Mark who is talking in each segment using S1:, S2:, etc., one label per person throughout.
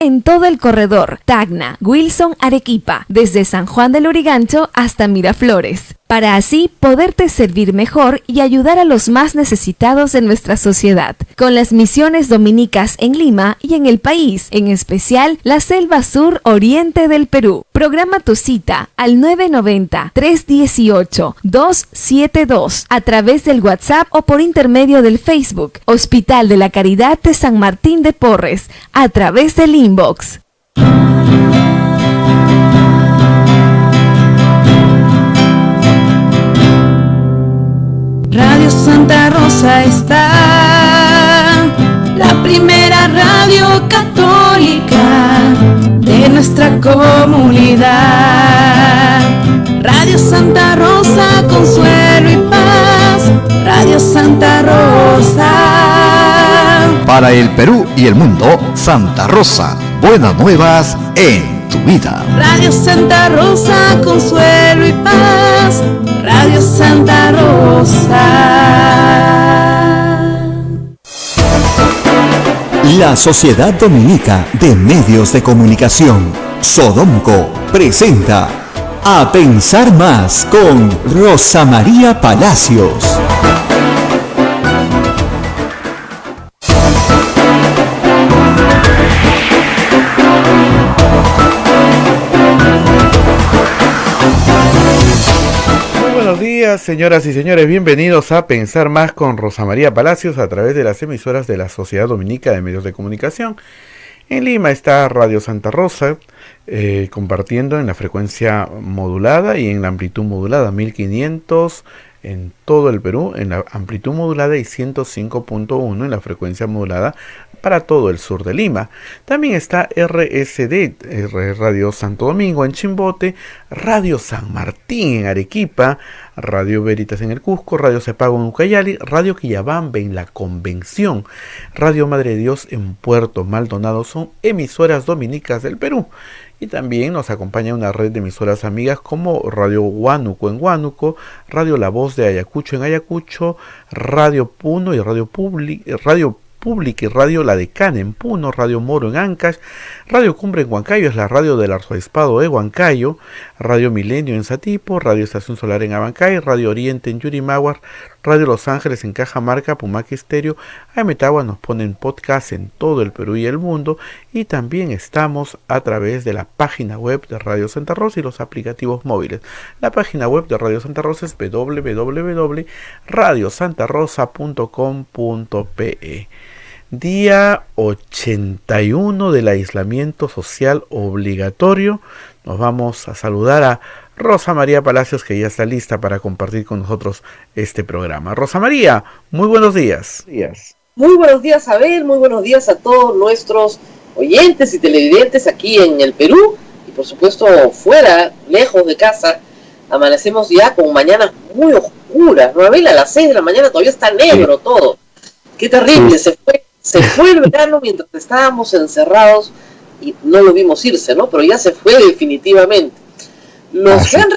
S1: en todo el corredor Tacna, Wilson, Arequipa, desde San Juan del Lurigancho hasta Miraflores, para así poderte servir mejor y ayudar a los más necesitados de nuestra sociedad, con las misiones dominicas en Lima y en el país, en especial la selva sur oriente del Perú. Programa tu cita al 990-318-272 a través del WhatsApp o por intermedio del Facebook Hospital de la Caridad de San Martín de Porres, a través del inbox.
S2: Radio Santa Rosa está, la primera radio católica de nuestra comunidad. Radio Santa Rosa, consuelo y paz. Radio Santa Rosa.
S3: Para el Perú y el mundo, Santa Rosa, buenas nuevas en tu vida.
S2: Radio Santa Rosa, consuelo y paz. Radio Santa Rosa.
S4: La Sociedad Dominica de Medios de Comunicación, Sodomco, presenta A Pensar Más con Rosa María Palacios.
S5: Buenos días, señoras y señores, bienvenidos a Pensar Más con Rosa María Palacios a través de las emisoras de la Sociedad Dominica de Medios de Comunicación. En Lima está Radio Santa Rosa, compartiendo en la frecuencia modulada y en la amplitud modulada 1500 en todo el Perú, en la amplitud modulada y 105.1 en la frecuencia modulada para todo el sur de Lima. También está RSD, Radio Santo Domingo en Chimbote, Radio San Martín en Arequipa, Radio Veritas en el Cusco, Radio Cepago en Ucayali, Radio Quillabamba en La Convención, Radio Madre de Dios en Puerto Maldonado. Son emisoras dominicas del Perú. Y también nos acompaña una red de emisoras amigas como Radio Huánuco en Huánuco, Radio La Voz de Ayacucho en Ayacucho, Radio Puno y Radio Public y Radio La Decana en Puno, Radio Moro en Ancash, Radio Cumbre en Huancayo, es la radio del arzobispado de Huancayo, Radio Milenio en Satipo, Radio Estación Solar en Abancay, Radio Oriente en Yurimaguas, Radio Los Ángeles en Cajamarca, Pumaque Estéreo. Ametagua nos ponen podcast en todo el Perú y el mundo, y también estamos a través de la página web de Radio Santa Rosa y los aplicativos móviles. La página web de Radio Santa Rosa es www.radiosantarosa.com.pe. Día 81 del aislamiento social obligatorio. Nos vamos a saludar a Rosa María Palacios, que ya está lista para compartir con nosotros este programa. Rosa María, muy buenos días.
S6: Muy buenos días, Abel, muy buenos días a todos nuestros oyentes y televidentes aquí en el Perú y por supuesto fuera, lejos de casa. Amanecemos ya con mañanas muy oscuras, ¿no, Abel? A las 6 de la mañana todavía está negro todo. Qué terrible, se fue el verano mientras estábamos encerrados y no lo vimos irse, ¿no? Pero ya se fue definitivamente. Los que han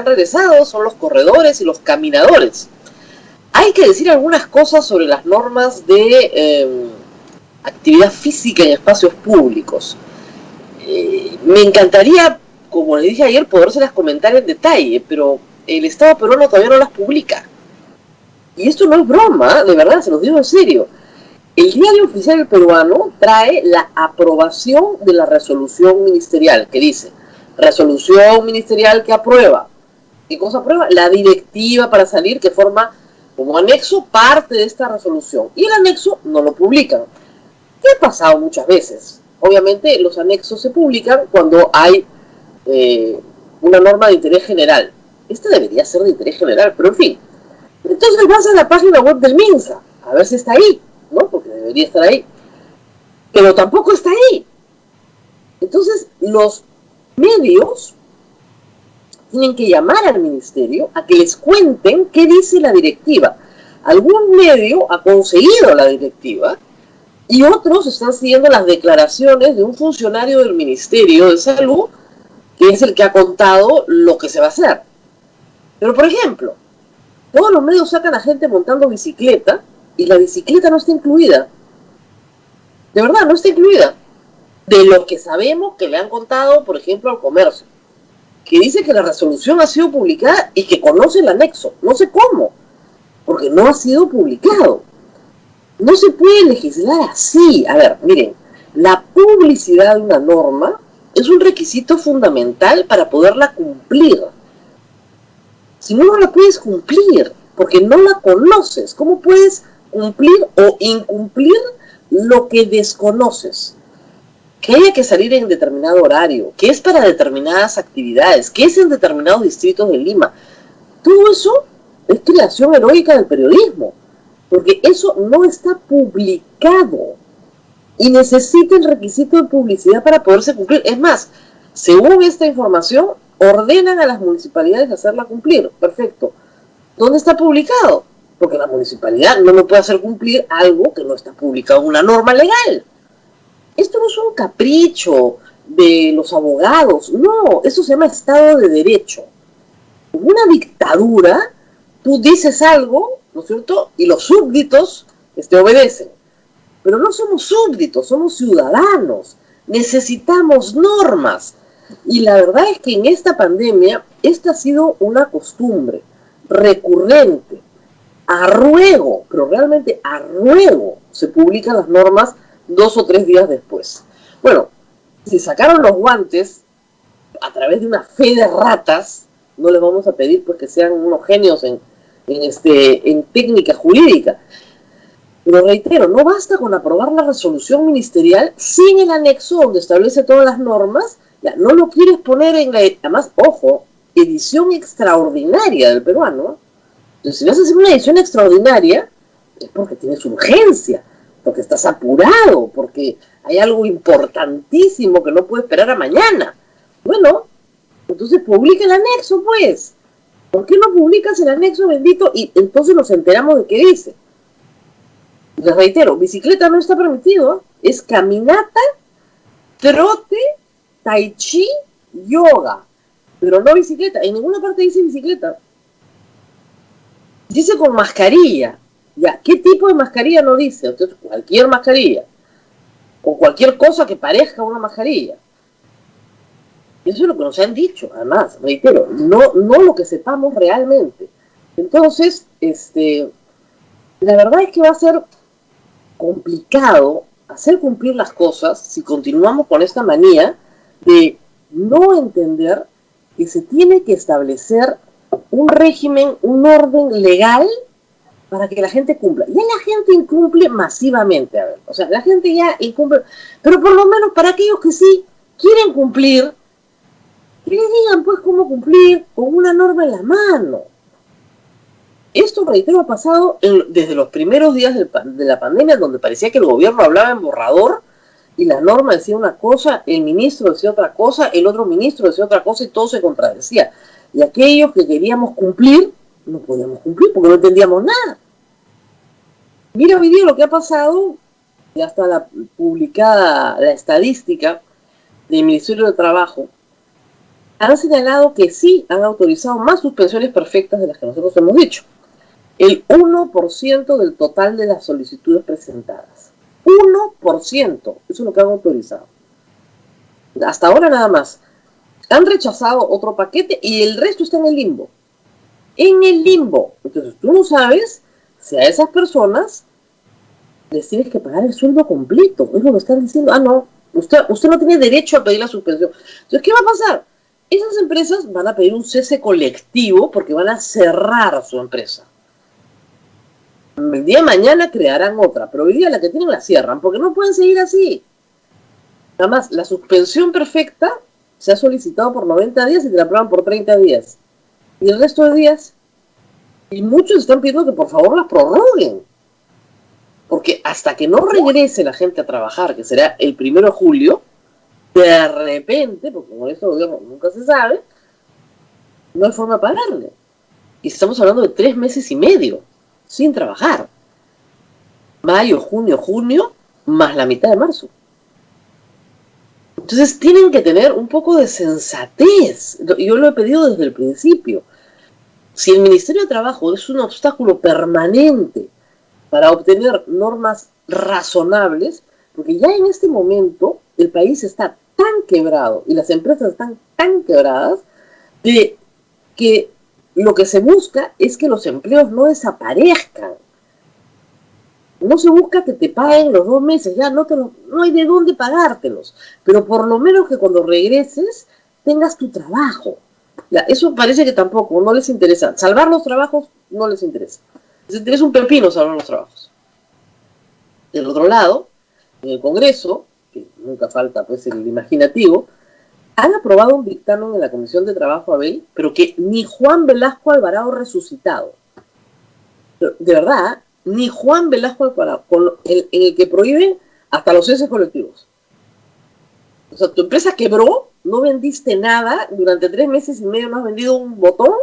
S6: regresado son los corredores y los caminadores. Hay que decir algunas cosas sobre las normas de actividad física en espacios públicos. Me encantaría, como les dije ayer, podérselas comentar en detalle, pero el Estado peruano todavía no las publica. Y esto no es broma, de verdad, se los digo en serio. El Diario Oficial Peruano trae la aprobación de la resolución ministerial, que dice: resolución ministerial que aprueba. ¿Qué cosa aprueba? La directiva para salir, que forma como anexo parte de esta resolución. Y el anexo no lo publican. ¿Qué ha pasado muchas veces? Obviamente los anexos se publican cuando hay una norma de interés general. Esta debería ser de interés general, pero en fin. Entonces vas a la página web del MINSA, a ver si está ahí, ¿no? Porque debería estar ahí. Pero tampoco está ahí. Entonces los medios tienen que llamar al ministerio a que les cuenten qué dice la directiva. Algún medio ha conseguido la directiva y otros están siguiendo las declaraciones de un funcionario del Ministerio de Salud, que es el que ha contado lo que se va a hacer. Pero, por ejemplo, todos los medios sacan a gente montando bicicleta y la bicicleta no está incluida. De verdad, no está incluida. de lo que sabemos que le han contado, por ejemplo, al comercio, que dice que la resolución ha sido publicada y que conoce el anexo. No sé cómo, porque no ha sido publicado. No se puede legislar así. A ver, miren, la publicidad de una norma es un requisito fundamental para poderla cumplir. Si no, no la puedes cumplir, porque no la conoces. ¿Cómo puedes cumplir o incumplir lo que desconoces? Que haya que salir en determinado horario, que es para determinadas actividades, que es en determinados distritos de Lima. Todo eso es creación heroica del periodismo, porque eso no está publicado y necesita el requisito de publicidad para poderse cumplir. Es más, según esta información, ordenan a las municipalidades hacerla cumplir. Perfecto. ¿Dónde está publicado? Porque la municipalidad no me puede hacer cumplir algo que no está publicado en una norma legal. Esto no es un capricho de los abogados, no, eso se llama Estado de Derecho. En una dictadura, tú dices algo, ¿no es cierto?, y los súbditos te obedecen. Pero no somos súbditos, somos ciudadanos, necesitamos normas. Y la verdad es que en esta pandemia, esta ha sido una costumbre recurrente. A ruego, pero realmente a ruego, se publican las normas 2 o 3 días después. Bueno, si sacaron los guantes a través de una fe de ratas, no les vamos a pedir pues que sean unos genios en técnica jurídica. Pero reitero, no basta con aprobar la resolución ministerial sin el anexo donde establece todas las normas. Ya, no lo quieres poner en la... Además, ojo, edición extraordinaria del peruano. Entonces, si vas a hacer una edición extraordinaria, es porque tienes urgencia, porque estás apurado, porque hay algo importantísimo que no puede esperar a mañana. Bueno, entonces publica el anexo, pues. ¿Por qué no publicas el anexo, bendito? Y entonces nos enteramos de qué dice. Les reitero, bicicleta no está permitido, es caminata, trote, tai chi, yoga, pero no bicicleta. En ninguna parte dice bicicleta. Dice con mascarilla. Ya, ¿qué tipo de mascarilla no dice? Entonces, cualquier mascarilla. O cualquier cosa que parezca una mascarilla. Eso es lo que nos han dicho, además, reitero, no lo que sepamos realmente. Entonces, la verdad es que va a ser complicado hacer cumplir las cosas si continuamos con esta manía de no entender que se tiene que establecer un régimen, un orden legal para que la gente cumpla. Ya la gente incumple masivamente, a ver, o sea, la gente ya incumple, pero por lo menos para aquellos que sí quieren cumplir, que les digan pues cómo cumplir con una norma en la mano. Esto, reitero, ha pasado desde los primeros días de la pandemia, donde parecía que el gobierno hablaba en borrador y la norma decía una cosa, el ministro decía otra cosa, el otro ministro decía otra cosa y todo se contradecía. Y aquellos que queríamos cumplir, no podíamos cumplir porque no entendíamos nada. Mira hoy día lo que ha pasado, ya está publicada la estadística del Ministerio de Trabajo. Han señalado que sí han autorizado más suspensiones perfectas de las que nosotros hemos dicho. El 1% del total de las solicitudes presentadas. 1%, eso es lo que han autorizado. Hasta ahora nada más. Han rechazado otro paquete y el resto está en el limbo. En el limbo. Entonces tú no sabes si a esas personas les tienes que pagar el sueldo completo. Es lo que están diciendo. Ah, no, usted no tiene derecho a pedir la suspensión. Entonces, ¿qué va a pasar? Esas empresas van a pedir un cese colectivo porque van a cerrar su empresa. El día de mañana crearán otra, pero hoy día la que tienen la cierran, porque no pueden seguir así. Además, la suspensión perfecta se ha solicitado por 90 días y te la aprueban por 30 días. Y el resto de días, y muchos están pidiendo que por favor las prorroguen. Porque hasta que no regrese la gente a trabajar, que será el 1 de julio, de repente, porque con esto gobierno nunca se sabe, no hay forma de pagarle. Y estamos hablando de 3 meses y medio sin trabajar. Mayo, junio, más la mitad de marzo. Entonces tienen que tener un poco de sensatez. Yo lo he pedido desde el principio. Si el Ministerio de Trabajo es un obstáculo permanente para obtener normas razonables, porque ya en este momento el país está tan quebrado y las empresas están tan quebradas de que lo que se busca es que los empleos no desaparezcan. No se busca que te paguen los 2 meses, ya no hay de dónde pagártelos, pero por lo menos que cuando regreses tengas tu trabajo. Ya, eso parece que tampoco, no les interesa. Salvar los trabajos no les interesa. Les interesa un pepino salvar los trabajos. Del otro lado, en el Congreso, que nunca falta pues el imaginativo, han aprobado un dictamen en la Comisión de Trabajo, Abel, pero que ni Juan Velasco Alvarado resucitado. Pero, de verdad, ni Juan Velasco Alvarado, en el que prohíben hasta los ceses colectivos. O sea, tu empresa quebró, no vendiste nada, durante 3 meses y medio no has vendido un botón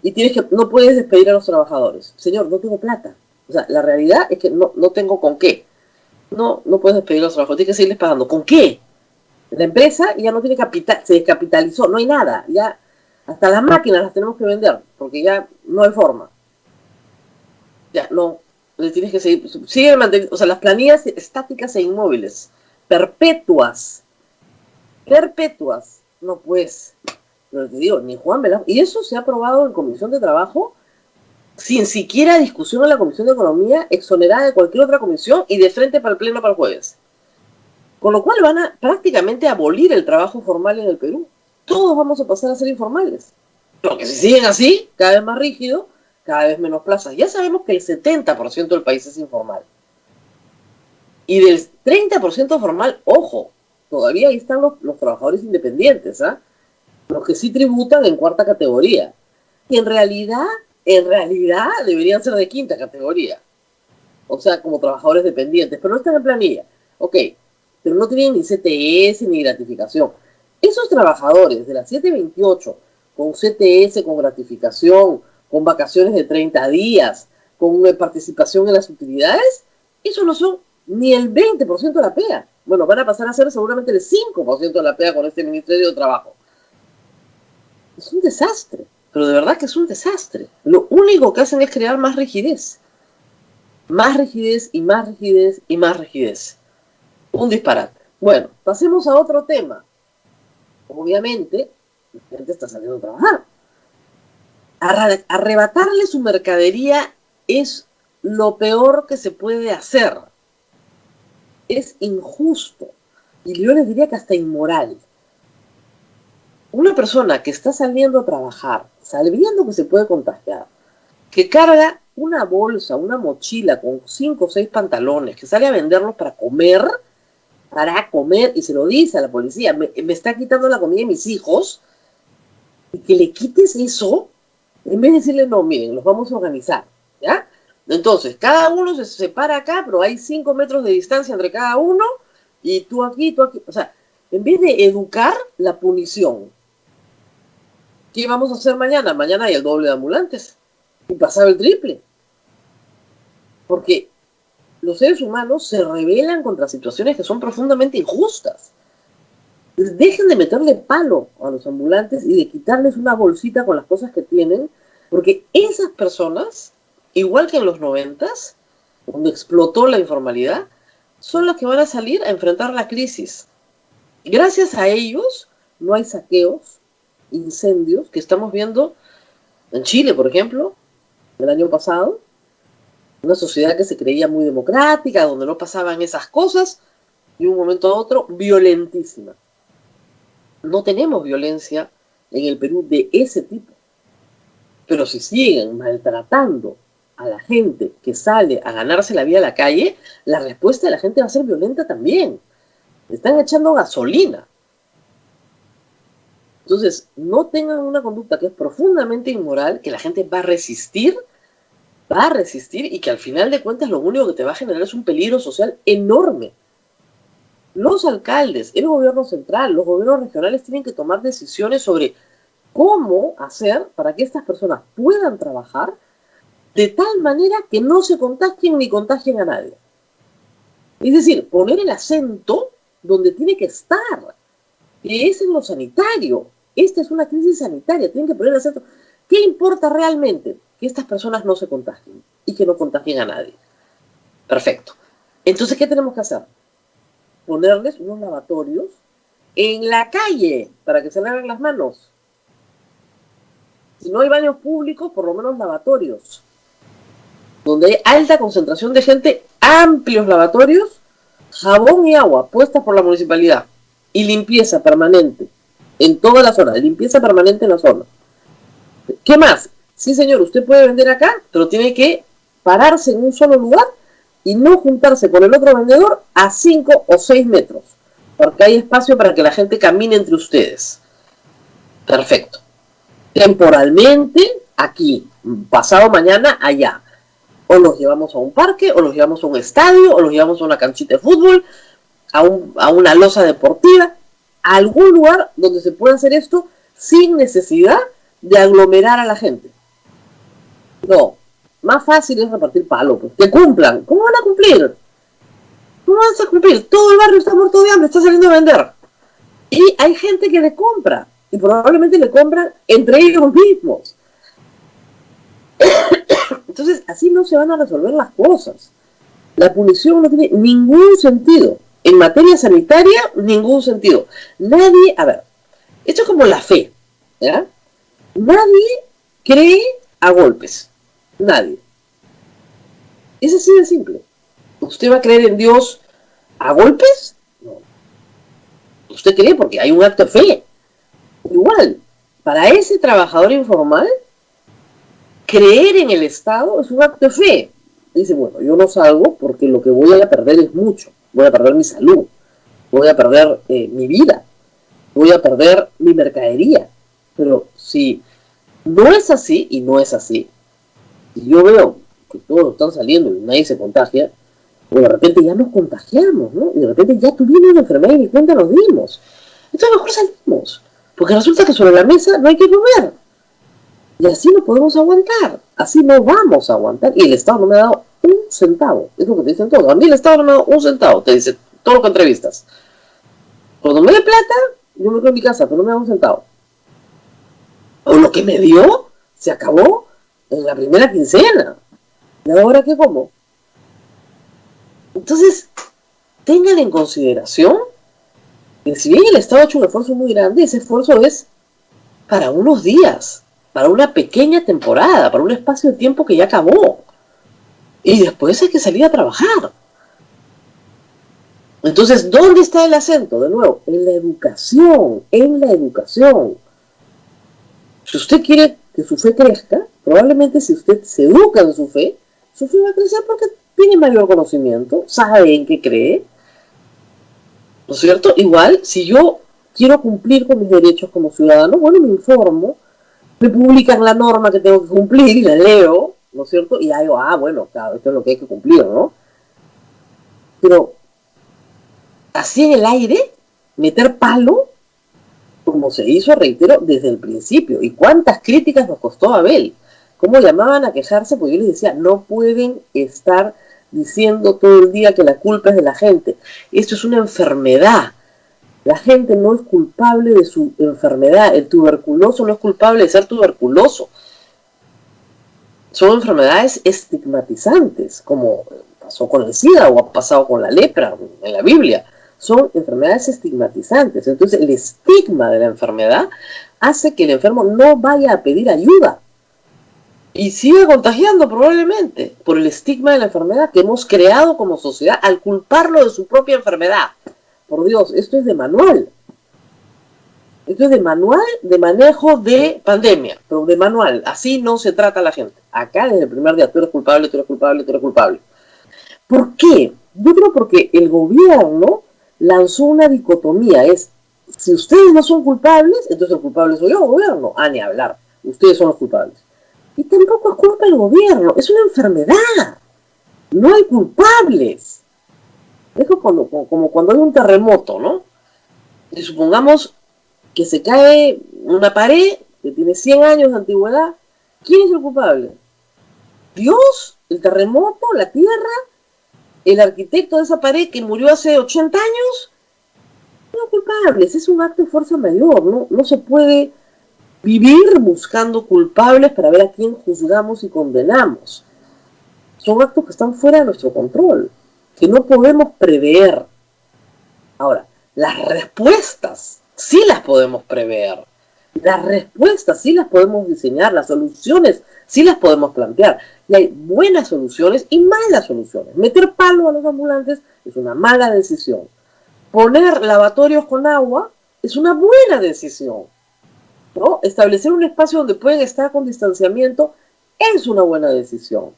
S6: y no puedes despedir a los trabajadores. Señor, no tengo plata. O sea, la realidad es que no tengo con qué. No puedes despedir a los trabajadores, tienes que seguirles pagando. ¿Con qué? La empresa ya no tiene capital, se descapitalizó, no hay nada. Ya hasta las máquinas las tenemos que vender, porque ya no hay forma. Ya, no, le tienes que sigue manteniendo, o sea, las planillas estáticas e inmóviles, perpetuas, no pues, pero te digo, ni Juan Velasco, y eso se ha aprobado en Comisión de Trabajo, sin siquiera discusión en la Comisión de Economía, exonerada de cualquier otra comisión y de frente para el pleno para el jueves. Con lo cual van a prácticamente abolir el trabajo formal en el Perú. Todos vamos a pasar a ser informales. Porque si siguen así, cada vez más rígido, cada vez menos plazas. Ya sabemos que el 70% del país es informal. Y del 30% formal, ojo, todavía ahí están los trabajadores independientes, ¿ah? Los que sí tributan en 4ª categoría. Y en realidad deberían ser de 5ª categoría. O sea, como trabajadores dependientes, pero no están en planilla. Ok, pero no tienen ni CTS ni gratificación. Esos trabajadores de la 728, con CTS, con gratificación, con vacaciones de 30 días, con participación en las utilidades, esos no son ni el 20% de la PEA. Bueno, van a pasar a ser seguramente el 5% de la PEA con este Ministerio de Trabajo. Es un desastre, pero de verdad que es un desastre. Lo único que hacen es crear más rigidez. Más rigidez y más rigidez y más rigidez. Un disparate. Bueno, pasemos a otro tema. Obviamente, la gente está saliendo a trabajar. Arrebatarle su mercadería es lo peor que se puede hacer. Es injusto. Y yo les diría que hasta inmoral. Una persona que está saliendo a trabajar, sabiendo que se puede contagiar, que carga una bolsa, una mochila con 5 o 6 pantalones, que sale a venderlos para comer, y se lo dice a la policía, me está quitando la comida de mis hijos, y que le quites eso, en vez de decirle, no, miren, los vamos a organizar, ¿ya? Entonces, cada uno se separa acá, pero hay 5 metros de distancia entre cada uno, y tú aquí, o sea, en vez de educar, la punición. ¿Qué vamos a hacer mañana? Mañana hay el doble de ambulantes, y pasaba el triple. Porque los seres humanos se rebelan contra situaciones que son profundamente injustas. Dejen de meterle palo a los ambulantes y de quitarles una bolsita con las cosas que tienen, porque esas personas, igual que en los 90s, cuando explotó la informalidad, son las que van a salir a enfrentar la crisis. Gracias a ellos no hay saqueos, incendios, que estamos viendo en Chile, por ejemplo, el año pasado, una sociedad que se creía muy democrática, donde no pasaban esas cosas, y de un momento a otro, violentísima. No tenemos violencia en el Perú de ese tipo. Pero si siguen maltratando a la gente que sale a ganarse la vida a la calle, la respuesta de la gente va a ser violenta también. Están echando gasolina. Entonces, no tengan una conducta que es profundamente inmoral, que la gente va a resistir y que al final de cuentas lo único que te va a generar es un peligro social enorme. Los alcaldes, el gobierno central, los gobiernos regionales tienen que tomar decisiones sobre cómo hacer para que estas personas puedan trabajar de tal manera que no se contagien ni contagien a nadie. Es decir, poner el acento donde tiene que estar, que es en lo sanitario. Esta es una crisis sanitaria, tienen que poner el acento. ¿Qué importa realmente? Que estas personas no se contagien y que no contagien a nadie. Perfecto. Entonces, ¿qué tenemos que hacer? ponerles unos lavatorios en la calle para que se laven las manos. Si no hay baños públicos, por lo menos lavatorios. Donde hay alta concentración de gente, amplios lavatorios, jabón y agua puestas por la municipalidad y limpieza permanente en toda la zona, limpieza permanente en la zona. ¿Qué más? Sí, señor, usted puede vender acá, pero tiene que pararse en un solo lugar y no juntarse con el otro vendedor a 5 o 6 metros, porque hay espacio para que la gente camine entre ustedes. Perfecto. Temporalmente, aquí, pasado mañana, allá. O los llevamos a un parque, o los llevamos a un estadio, o los llevamos a una canchita de fútbol, a una losa deportiva, a algún lugar donde se pueda hacer esto sin necesidad de aglomerar a la gente. No, más fácil es repartir palo, pues. Que cumplan. ¿Cómo van a cumplir? ¿Cómo vas a cumplir? Todo el barrio está muerto de hambre, está saliendo a vender. Y hay gente que le compra, y probablemente le compran entre ellos mismos. Entonces, así no se van a resolver las cosas. La punición no tiene ningún sentido. En materia sanitaria, ningún sentido. Nadie, a ver, esto es como la fe, ¿ya? Nadie cree a golpes. Nadie. Es así de simple. ¿Usted va a creer en Dios a golpes? No. Usted cree porque hay un acto de fe. Igual, para ese trabajador informal, creer en el Estado es un acto de fe. Dice, bueno, yo no salgo porque lo que voy a perder es mucho. Voy a perder mi salud, voy a perder mi vida, voy a perder mi mercadería. Pero si no es así, y no es así, y yo veo que todos están saliendo y nadie se contagia, pues de repente ya nos contagiamos, ¿no? Y de repente ya tuvimos una enfermedad y ni cuenta nos dimos. Entonces mejor salimos, porque resulta que sobre la mesa no hay que comer. Y así no podemos aguantar, así no vamos a aguantar. Y el Estado no me ha dado un centavo, es lo que te dicen todos. A mí el Estado no me ha dado un centavo, te dice todo lo que entrevistas. Cuando me dé plata, yo me quedo en mi casa, pero no me da un centavo. O lo que me dio, se acabó en la primera quincena. ¿Y ahora qué como? Entonces, tengan en consideración que si bien el Estado ha hecho un esfuerzo muy grande, ese esfuerzo es para unos días, para una pequeña temporada, para un espacio de tiempo que ya acabó. Y después hay que salir a trabajar. Entonces, ¿dónde está el acento? De nuevo, en la educación, en la educación. Si usted quiere que su fe crezca, probablemente si usted se educa en su fe va a crecer porque tiene mayor conocimiento, sabe en qué cree. ¿No es cierto? Igual, si yo quiero cumplir con mis derechos como ciudadano, bueno, me informo, me publican la norma que tengo que cumplir y la leo, ¿no es cierto? Y ya digo, bueno, claro, esto es lo que hay que cumplir, ¿no? Pero, así en el aire, meter palo, como se hizo, reitero, desde el principio. ¿Y cuántas críticas nos costó a Abel? ¿Cómo llamaban a quejarse? Porque yo les decía, no pueden estar diciendo todo el día que la culpa es de la gente. Esto es una enfermedad. La gente no es culpable de su enfermedad. El tuberculoso no es culpable de ser tuberculoso. Son enfermedades estigmatizantes, como pasó con el SIDA o ha pasado con la lepra en la Biblia. Son enfermedades estigmatizantes. Entonces, el estigma de la enfermedad hace que el enfermo no vaya a pedir ayuda. Y siga contagiando probablemente por el estigma de la enfermedad que hemos creado como sociedad al culparlo de su propia enfermedad. Por Dios, esto es de manual. Esto es de manual de manejo de pandemia, pero de manual. Así no se trata a la gente. Acá desde el primer día, tú eres culpable, tú eres culpable, tú eres culpable. ¿Por qué? Yo creo porque el gobierno lanzó una dicotomía. Es, si ustedes no son culpables, entonces el culpable soy yo, gobierno. Ni hablar. Ustedes son los culpables. Y tampoco es culpa del gobierno, es una enfermedad. No hay culpables. Es como cuando hay un terremoto, ¿no? Y supongamos que se cae una pared que tiene 100 años de antigüedad. ¿Quién es el culpable? ¿Dios? ¿El terremoto? ¿La tierra? ¿El arquitecto de esa pared que murió hace 80 años? No culpables, es un acto de fuerza mayor, ¿no? No se puede vivir buscando culpables para ver a quién juzgamos y condenamos. Son actos que están fuera de nuestro control, que no podemos prever. Ahora, las respuestas sí las podemos prever. Las respuestas sí las podemos diseñar, las soluciones sí las podemos plantear. Y hay buenas soluciones y malas soluciones. Meter palo a los ambulantes es una mala decisión. Poner lavatorios con agua es una buena decisión, ¿no? Establecer un espacio donde pueden estar con distanciamiento es una buena decisión.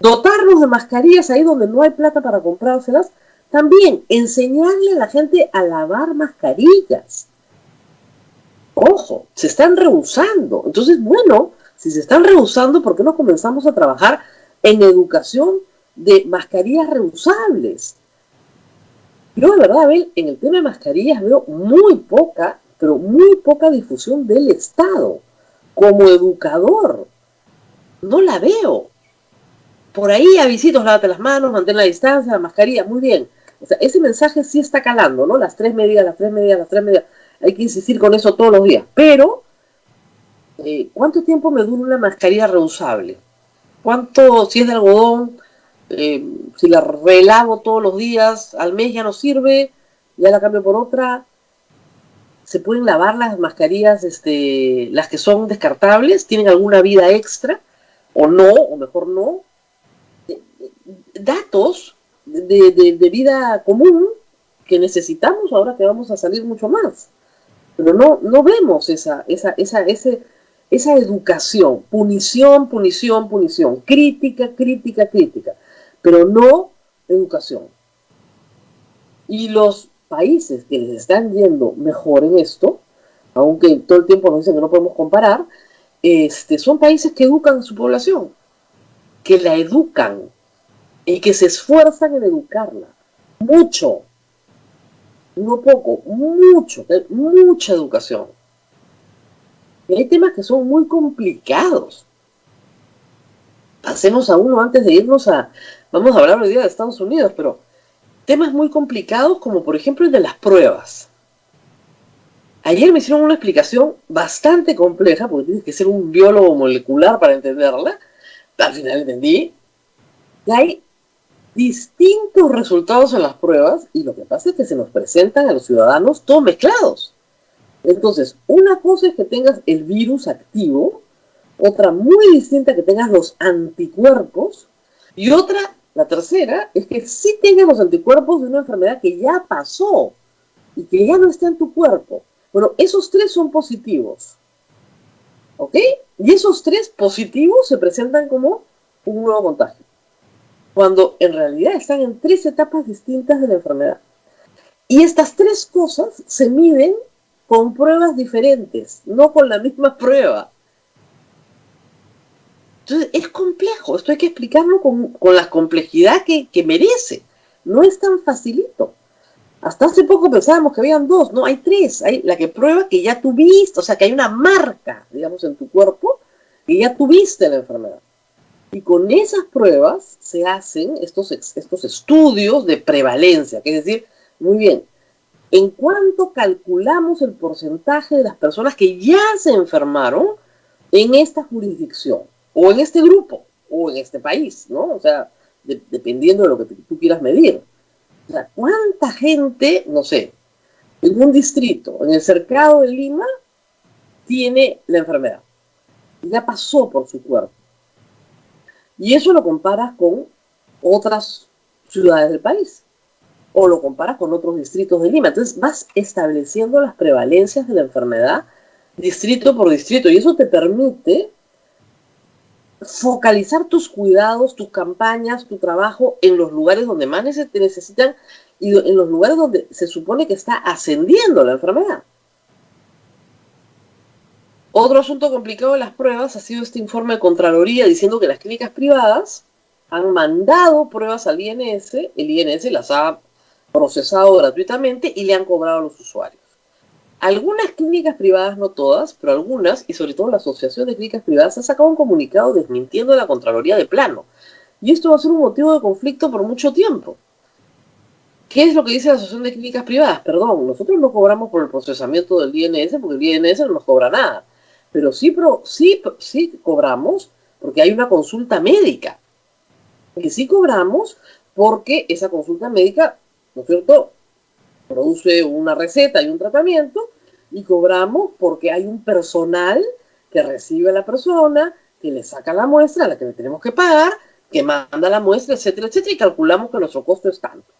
S6: Dotarnos de mascarillas ahí donde no hay plata para comprárselas, también enseñarle a la gente a lavar mascarillas. Ojo, se están rehusando. Entonces, bueno, si se están rehusando, ¿por qué no comenzamos a trabajar en educación de mascarillas reusables? Yo, de verdad, Abel, en el tema de mascarillas veo muy poca, pero muy poca difusión del Estado. Como educador, no la veo. Por ahí avisitos, lávate las manos, mantén la distancia, la mascarilla, muy bien. O sea, ese mensaje sí está calando, ¿no? Las 3 medidas, las 3 medidas, las 3 medidas. Hay que insistir con eso todos los días. Pero, ¿cuánto tiempo me dura una mascarilla reusable? ¿Cuánto, si es de algodón, si la relavo todos los días, al mes ya no sirve, ya la cambio por otra? ¿Se pueden lavar las mascarillas, las que son descartables? ¿Tienen alguna vida extra? ¿O no? ¿O mejor no? Datos de vida común que necesitamos ahora que vamos a salir mucho más. Pero no vemos esa educación. Punición, punición, punición. Crítica, crítica, crítica. Pero no educación. Y los países que les están yendo mejor en esto, aunque todo el tiempo nos dicen que no podemos comparar, son países que educan a su población, que la educan y que se esfuerzan en educarla. Mucho. No poco, mucho, mucha educación. Y hay temas que son muy complicados. Pasemos a uno antes de irnos vamos a hablar hoy día de Estados Unidos, pero temas muy complicados como por ejemplo el de las pruebas. Ayer me hicieron una explicación bastante compleja, porque tienes que ser un biólogo molecular para entenderla. Al final entendí que hay distintos resultados en las pruebas y lo que pasa es que se nos presentan a los ciudadanos todos mezclados. Entonces, una cosa es que tengas el virus activo, otra muy distinta que tengas los anticuerpos y otra, la tercera, es que sí tengas los anticuerpos de una enfermedad que ya pasó y que ya no está en tu cuerpo. Bueno, esos 3 son positivos, ¿ok? Y esos 3 positivos se presentan como un nuevo contagio, cuando en realidad están en 3 etapas distintas de la enfermedad. Y estas 3 cosas se miden con pruebas diferentes, no con la misma prueba. Entonces es complejo, esto hay que explicarlo con la complejidad que merece. No es tan facilito. Hasta hace poco pensábamos que habían 2, no, hay 3. Hay la que prueba que ya tuviste, o sea que hay una marca, digamos, en tu cuerpo, que ya tuviste la enfermedad. Y con esas pruebas se hacen estos estudios de prevalencia, que es decir, muy bien, ¿en cuánto calculamos el porcentaje de las personas que ya se enfermaron en esta jurisdicción, o en este grupo, o en este país, ¿no? O sea, dependiendo de lo que tú quieras medir. O sea, ¿cuánta gente, no sé, en un distrito, en el cercado de Lima, tiene la enfermedad? Ya pasó por su cuerpo. Y eso lo comparas con otras ciudades del país. O lo comparas con otros distritos de Lima. Entonces vas estableciendo las prevalencias de la enfermedad distrito por distrito. Y eso te permite focalizar tus cuidados, tus campañas, tu trabajo en los lugares donde más te necesitan y en los lugares donde se supone que está ascendiendo la enfermedad. Otro asunto complicado de las pruebas ha sido este informe de Contraloría diciendo que las clínicas privadas han mandado pruebas al INS, el INS las ha procesado gratuitamente y le han cobrado a los usuarios. Algunas clínicas privadas, no todas, pero algunas, y sobre todo la Asociación de Clínicas Privadas, ha sacado un comunicado desmintiendo a la Contraloría de plano. Y esto va a ser un motivo de conflicto por mucho tiempo. ¿Qué es lo que dice la Asociación de Clínicas Privadas? Perdón, nosotros no cobramos por el procesamiento del INS porque el INS no nos cobra nada. Pero sí cobramos porque hay una consulta médica. Y sí cobramos porque esa consulta médica, ¿no es cierto?, produce una receta y un tratamiento y cobramos porque hay un personal que recibe a la persona, que le saca la muestra, a la que le tenemos que pagar, que manda la muestra, etcétera, etcétera, y calculamos que nuestro costo es tanto.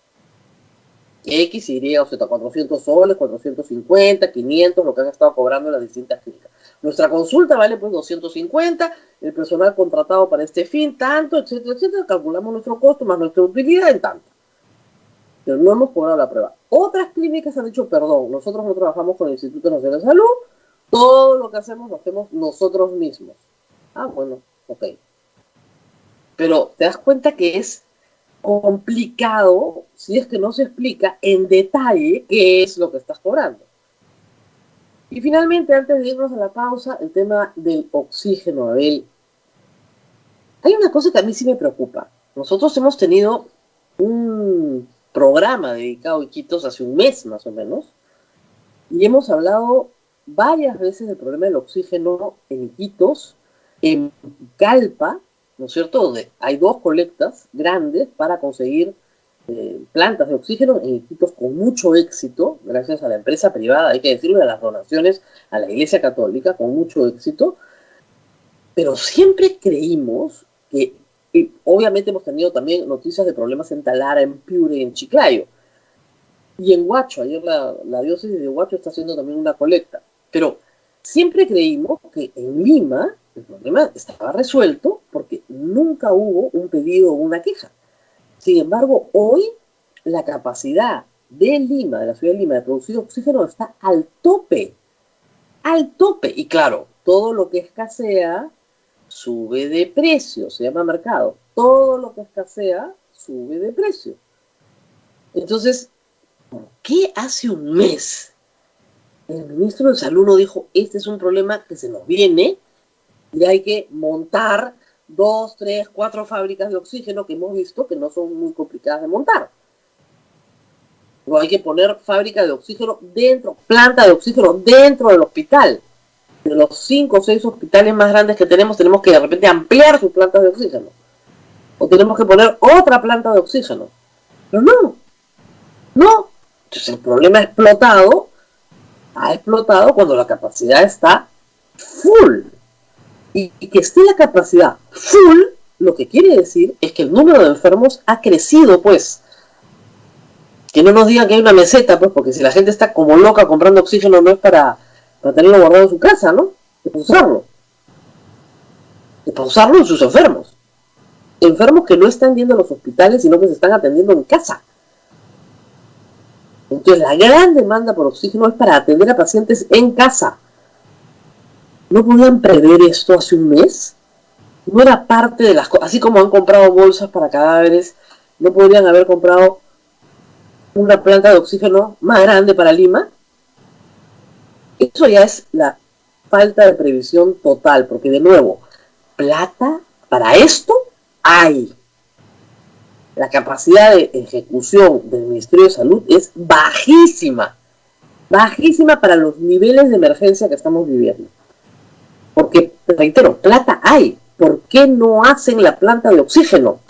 S6: X, Y o Z, 400 soles, 450, 500, lo que han estado cobrando en las distintas clínicas. Nuestra consulta vale pues 250, el personal contratado para este fin, tanto, etcétera, etcétera, calculamos nuestro costo más nuestra utilidad en tanto. Pero no hemos cobrado la prueba. Otras clínicas han dicho, perdón, nosotros no trabajamos con el Instituto Nacional de Salud, todo lo que hacemos lo hacemos nosotros mismos. Ah, bueno, ok. Pero te das cuenta que es complicado si es que no se explica en detalle qué es lo que estás cobrando. Y finalmente, antes de irnos a la pausa, el tema del oxígeno, Abel. Hay una cosa que a mí sí me preocupa. Nosotros hemos tenido un programa dedicado a Iquitos hace un mes más o menos, y hemos hablado varias veces del problema del oxígeno en Iquitos, en Calpa, ¿no es cierto? Donde hay 2 colectas grandes para conseguir plantas de oxígeno en Iquitos con mucho éxito, gracias a la empresa privada, hay que decirlo, a las donaciones a la Iglesia Católica, con mucho éxito. Pero siempre creímos que, y obviamente hemos tenido también noticias de problemas en Talara, en Piure y en Chiclayo. Y en Huacho, ayer la diócesis de Huacho está haciendo también una colecta. Pero siempre creímos que en Lima el problema estaba resuelto porque nunca hubo un pedido o una queja. Sin embargo, hoy la capacidad de Lima, de la ciudad de Lima, de producir oxígeno está al tope. Al tope. Y claro, todo lo que escasea sube de precio, se llama mercado. Todo lo que escasea sube de precio. Entonces, ¿por qué hace un mes el ministro de Salud no dijo, este es un problema que se nos viene y hay que montar 2, 3, 4 fábricas de oxígeno que hemos visto que no son muy complicadas de montar? O hay que poner fábrica de oxígeno dentro, planta de oxígeno dentro del hospital. De los 5 o 6 hospitales más grandes que tenemos que de repente ampliar sus plantas de oxígeno. O tenemos que poner otra planta de oxígeno. Pero no. Entonces el problema ha explotado cuando la capacidad está full. Y que esté la capacidad full, lo que quiere decir es que el número de enfermos ha crecido, pues. Que no nos digan que hay una meseta, pues, porque si la gente está como loca comprando oxígeno no es para tenerlo guardado en su casa, ¿no? Es para usarlo. Es para usarlo en sus enfermos. Enfermos que no están yendo a los hospitales, sino que se están atendiendo en casa. Entonces la gran demanda por oxígeno es para atender a pacientes en casa. ¿No podían prever esto hace un mes? ¿No era parte de las cosas? Así como han comprado bolsas para cadáveres, ¿no podrían haber comprado una planta de oxígeno más grande para Lima? Eso ya es la falta de previsión total, porque de nuevo, plata para esto hay. La capacidad de ejecución del Ministerio de Salud es bajísima. Bajísima para los niveles de emergencia que estamos viviendo. Porque, reitero, plata hay. ¿Por qué no hacen la planta de oxígeno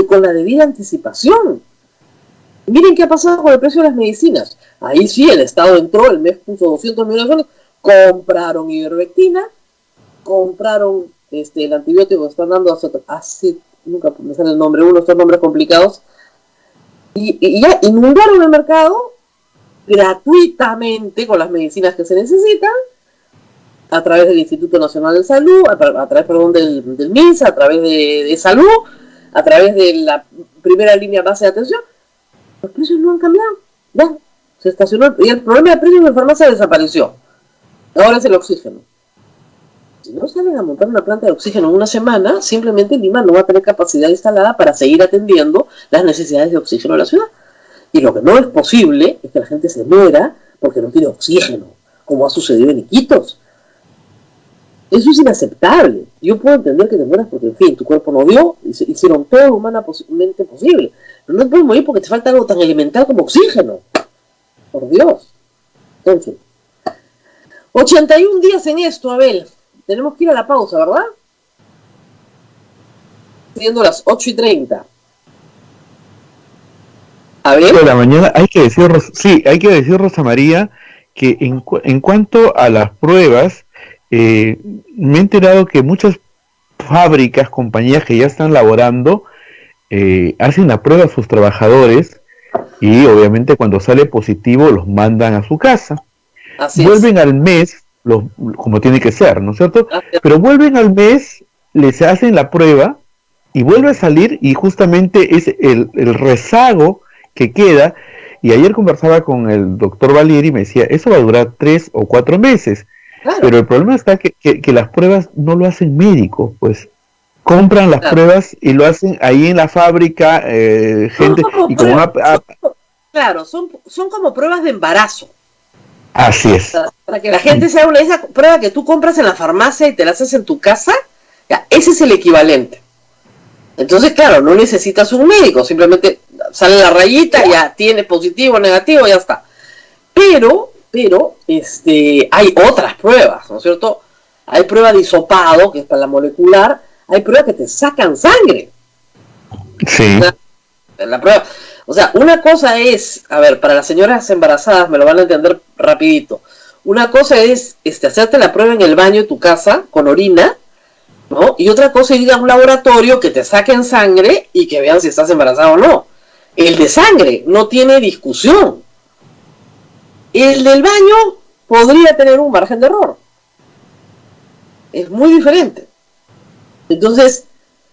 S6: con la debida anticipación? Miren qué ha pasado con el precio de las medicinas. Ahí sí, el Estado entró, el mes puso 200 millones de soles, compraron ivermectina, compraron el antibiótico que están dando hace nunca me sale el nombre, uno de estos nombres complicados, y ya inundaron el mercado gratuitamente con las medicinas que se necesitan, a través del Instituto Nacional de Salud, a través del MINSA, a través de Salud, a través de la primera línea base de atención. Los precios no han cambiado, ya, se estacionó, y el problema de precios de farmacia desapareció. Ahora es el oxígeno. Si no salen a montar una planta de oxígeno en una semana, simplemente Lima no va a tener capacidad instalada para seguir atendiendo las necesidades de oxígeno de la ciudad. Y lo que no es posible es que la gente se muera porque no tiene oxígeno, como ha sucedido en Iquitos. Eso es inaceptable. Yo puedo entender que te mueras porque, en fin, tu cuerpo no dio, y hicieron todo lo humanamente posible. Pero no te puedes morir porque te falta algo tan elemental como oxígeno. Por Dios. En fin. 81 días en esto, Abel. Tenemos que ir a la pausa, ¿verdad? Siendo las 8:30. A ver.
S5: De la mañana hay que decir, Rosa María, que en cuanto a las pruebas, me he enterado que muchas fábricas, compañías que ya están laborando, hacen la prueba a sus trabajadores y obviamente cuando sale positivo los mandan a su casa. Vuelven al mes, como tiene que ser, ¿no es cierto? Pero vuelven al mes, les hacen la prueba y vuelve a salir y justamente es el rezago que queda. Y ayer conversaba con el doctor Valieri y me decía, eso va a durar 3 o 4 meses. Claro. Pero el problema está que las pruebas no lo hacen médicos, pues compran las pruebas y lo hacen ahí en la fábrica, gente... y como
S6: Claro, son como pruebas de embarazo.
S5: Así es.
S6: Para que la gente se haga esa prueba que tú compras en la farmacia y te la haces en tu casa, ya, ese es el equivalente. Entonces, claro, no necesitas un médico, simplemente sale la rayita, ya tiene positivo, negativo, ya está. Pero hay otras pruebas, ¿no es cierto? Hay prueba de hisopado, que es para la molecular, hay pruebas que te sacan sangre.
S5: Sí.
S6: La prueba, o sea, una cosa es, a ver, para las señoras embarazadas me lo van a entender rapidito. Una cosa es hacerte la prueba en el baño de tu casa con orina, ¿no? Y otra cosa es ir a un laboratorio que te saquen sangre y que vean si estás embarazada o no. El de sangre no tiene discusión. El del baño podría tener un margen de error. Es muy diferente. Entonces,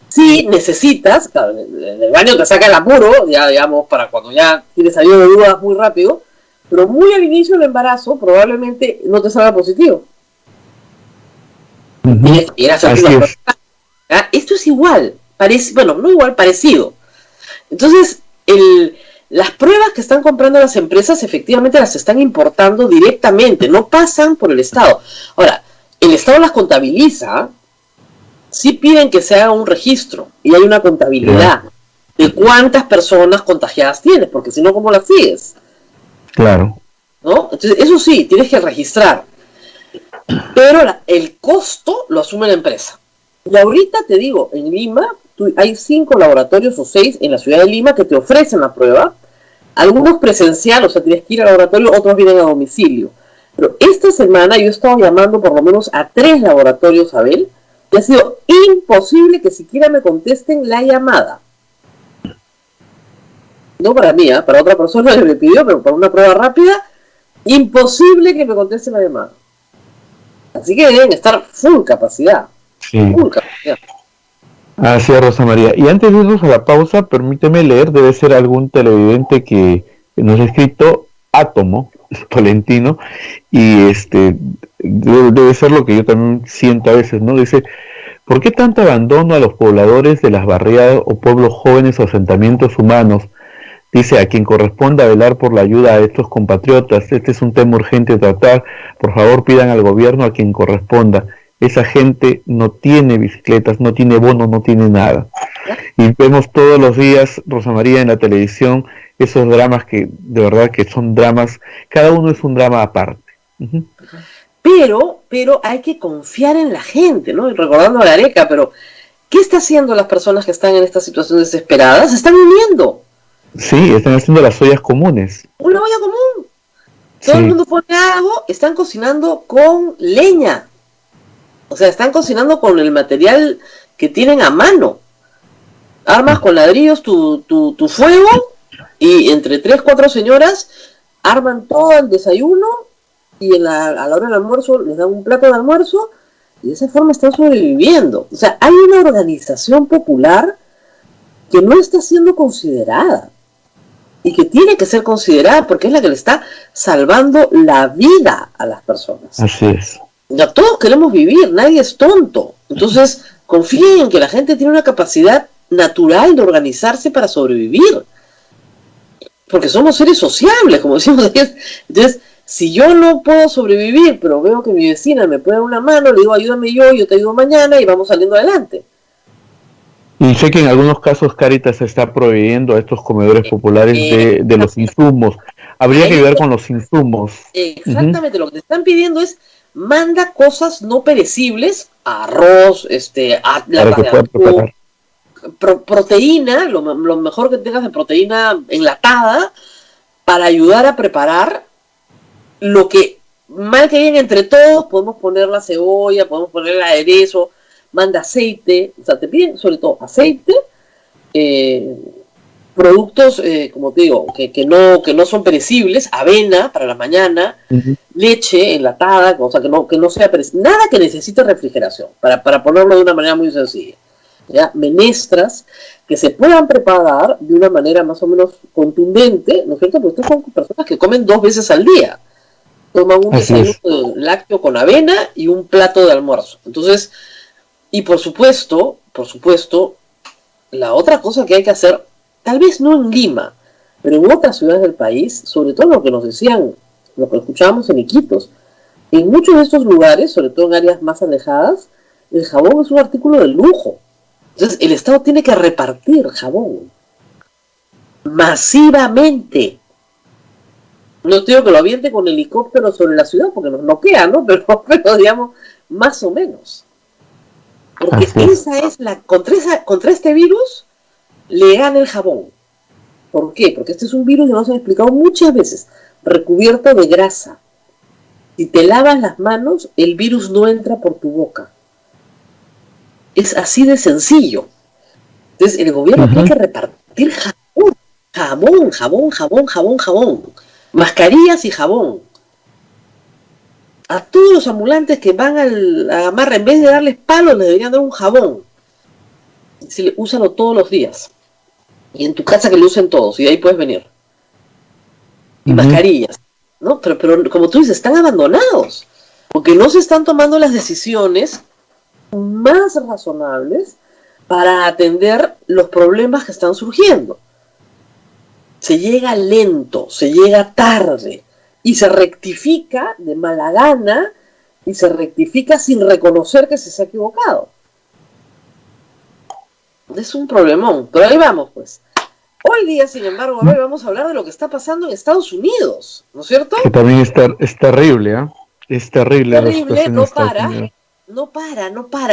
S6: si necesitas, claro, en el baño te saca el apuro, ya digamos, para cuando ya tienes salido de dudas muy rápido, pero muy al inicio del embarazo probablemente no te salga positivo. Esto es igual, no igual, parecido. Entonces, las pruebas que están comprando las empresas efectivamente las están importando directamente, no pasan por el Estado. Ahora, el Estado las contabiliza, sí piden que se haga un registro y hay una contabilidad de cuántas personas contagiadas tienes, porque si no, ¿cómo las sigues?
S5: Claro.
S6: ¿No? Entonces, eso sí, tienes que registrar. Pero el costo lo asume la empresa. Y ahorita te digo, en Lima hay 5 laboratorios o 6 en la ciudad de Lima que te ofrecen la prueba. Algunos presencial, o sea, tienes que ir al laboratorio, otros vienen a domicilio. Pero esta semana yo he estado llamando por lo menos a 3 laboratorios, Abel, y ha sido imposible que siquiera me contesten la llamada. No para mí, para otra persona que me pidió, pero para una prueba rápida, imposible que me contesten la llamada. Así que deben estar full capacidad.
S5: Sí. Full capacidad. Así es, Rosa María. Y antes de irnos a la pausa, permíteme leer, debe ser algún televidente que nos ha escrito Átomo, Tolentino, y debe ser lo que yo también siento a veces, ¿no? Dice, ¿por qué tanto abandono a los pobladores de las barriadas o pueblos jóvenes o asentamientos humanos? Dice, a quien corresponda velar por la ayuda a estos compatriotas. Este es un tema urgente de tratar. Por favor, pidan al gobierno a quien corresponda. Esa gente no tiene bicicletas, no tiene bono, no tiene nada. Y vemos todos los días, Rosa María, en la televisión, esos dramas que de verdad que son dramas, cada uno es un drama aparte. Uh-huh.
S6: Pero hay que confiar en la gente, ¿no? Y recordando a la Areca, pero ¿qué está haciendo las personas que están en esta situación desesperadas? Se están uniendo.
S5: Sí, están haciendo las ollas comunes.
S6: Una olla común. Todo el mundo pone algo, están cocinando con leña. O sea, están cocinando con el material que tienen a mano. Armas con ladrillos tu fuego y entre 3, 4 señoras arman todo el desayuno y a la hora del almuerzo les dan un plato de almuerzo y de esa forma están sobreviviendo. O sea, hay una organización popular que no está siendo considerada y que tiene que ser considerada porque es la que le está salvando la vida a las personas.
S5: Así es.
S6: Ya todos queremos vivir, nadie es tonto. Entonces, confíen en que la gente tiene una capacidad natural de organizarse para sobrevivir. Porque somos seres sociables, como decimos ayer. Entonces, si yo no puedo sobrevivir, pero veo que mi vecina me puede dar una mano, le digo, ayúdame yo te ayudo mañana y vamos saliendo adelante.
S5: Y sé que en algunos casos Cáritas está proveyendo a estos comedores populares de los insumos. Habría que ver con los insumos.
S6: Exactamente, lo que te están pidiendo es manda cosas no perecibles, arroz, latas de atún, proteína, lo mejor que tengas de proteína enlatada, para ayudar a preparar lo que mal que bien entre todos podemos poner la cebolla, podemos poner el aderezo, manda aceite, o sea, te piden sobre todo aceite, productos, como te digo, que no son perecibles, avena para la mañana, leche enlatada, o sea, que no sea nada que necesite refrigeración, para ponerlo de una manera muy sencilla. ¿Ya? Menestras que se puedan preparar de una manera más o menos contundente, ¿no es cierto? Porque estas son personas que comen 2 veces al día. Toman un desayuno lácteo con avena y un plato de almuerzo. Entonces, y por supuesto, la otra cosa que hay que hacer, tal vez no en Lima, pero en otras ciudades del país, sobre todo lo que nos decían, lo que escuchábamos en Iquitos, en muchos de estos lugares, sobre todo en áreas más alejadas, el jabón es un artículo de lujo. Entonces, el Estado tiene que repartir jabón masivamente. No te digo que lo aviente con helicóptero sobre la ciudad, porque nos noquea, ¿no? Pero digamos, más o menos. Porque esa es contra este virus le gana el jabón. ¿Por qué? Porque este es un virus que nos han explicado muchas veces, recubierto de grasa. Si te lavas las manos, el virus no entra por tu boca. Es así de sencillo. Entonces el gobierno tiene que repartir jabón, mascarillas y jabón. A todos los ambulantes que van a Gamarra, en vez de darles palos, les deberían dar un jabón. Úsalo todos los días. Y en tu casa que lo usen todos, y de ahí puedes venir. Y mascarillas, ¿no? Pero como tú dices, están abandonados. Porque no se están tomando las decisiones más razonables para atender los problemas que están surgiendo. Se llega lento, se llega tarde y se rectifica de mala gana y se rectifica sin reconocer que se ha equivocado. Es un problemón, pero ahí vamos pues. Hoy día, sin embargo, hoy vamos a hablar de lo que está pasando en Estados Unidos, ¿no es cierto?
S5: Que también es terrible, ¿eh? Es terrible.
S6: No para.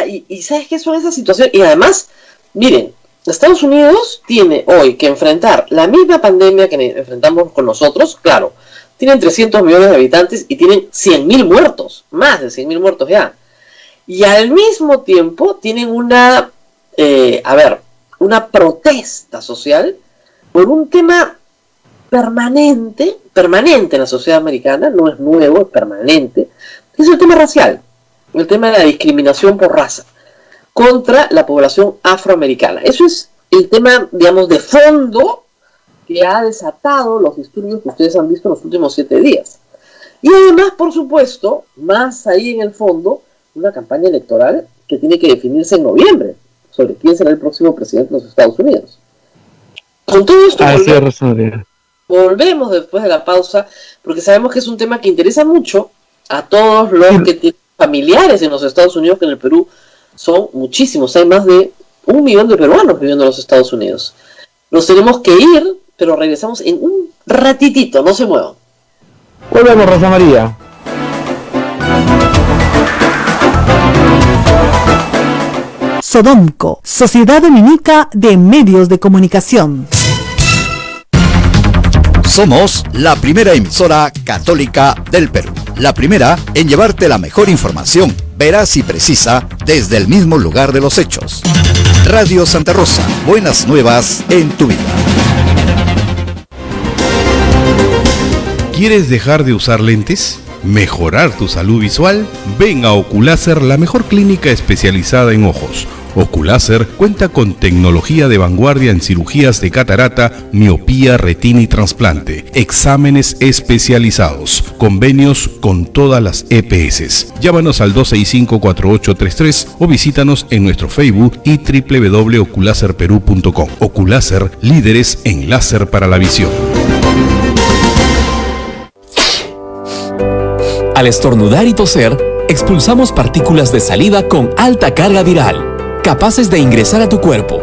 S6: Y ¿sabes qué son esas situaciones? Y además, miren, Estados Unidos tiene hoy que enfrentar la misma pandemia que enfrentamos con nosotros, claro. Tienen 300 millones de habitantes y tienen 100.000 muertos, más de 100.000 muertos ya. Y al mismo tiempo tienen una protesta social por un tema permanente en la sociedad americana, no es nuevo, es permanente, que es el tema racial, el tema de la discriminación por raza contra la población afroamericana. Eso es el tema, digamos, de fondo que ha desatado los disturbios que ustedes han visto en los últimos 7 días. Y además, por supuesto, más ahí en el fondo, una campaña electoral que tiene que definirse en noviembre sobre quién será el próximo presidente de los Estados Unidos. Con todo esto volvemos después de la pausa, porque sabemos que es un tema que interesa mucho a todos los que tienen familiares en los Estados Unidos, que en el Perú son muchísimos. Hay más de 1 millón de peruanos viviendo en los Estados Unidos. Nos tenemos que ir, pero regresamos en un ratitito, no se muevan.
S5: Volvemos, Rosa María.
S2: Sodomco, Sociedad Dominica de Medios de Comunicación.
S3: Somos la primera emisora católica del Perú. La primera en llevarte la mejor información, veraz y precisa, desde el mismo lugar de los hechos. Radio Santa Rosa, buenas nuevas en tu vida.
S7: ¿Quieres dejar de usar lentes? ¿Mejorar tu salud visual? Ven a Oculáser, la mejor clínica especializada en ojos. Oculáser cuenta con tecnología de vanguardia en cirugías de catarata, miopía, retina y trasplante, exámenes especializados, convenios con todas las EPS. Llámanos al 265-4833 o visítanos en nuestro Facebook y www.oculaserperú.com. Oculáser, líderes en láser para la visión.
S8: Al estornudar y toser, expulsamos partículas de saliva con alta carga viral, capaces de ingresar a tu cuerpo,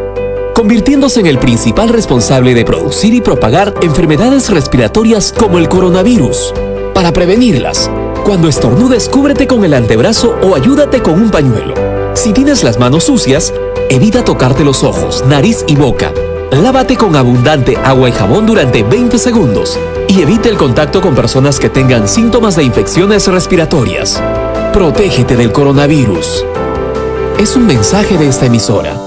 S8: convirtiéndose en el principal responsable de producir y propagar enfermedades respiratorias como el coronavirus. Para prevenirlas, cuando estornudes, cúbrete con el antebrazo o ayúdate con un pañuelo. Si tienes las manos sucias, Evita tocarte los ojos, nariz y boca. Lávate con abundante agua y jabón durante 20 segundos y evita el contacto con personas que tengan síntomas de infecciones respiratorias. Protégete del coronavirus. Es un mensaje de esta emisora.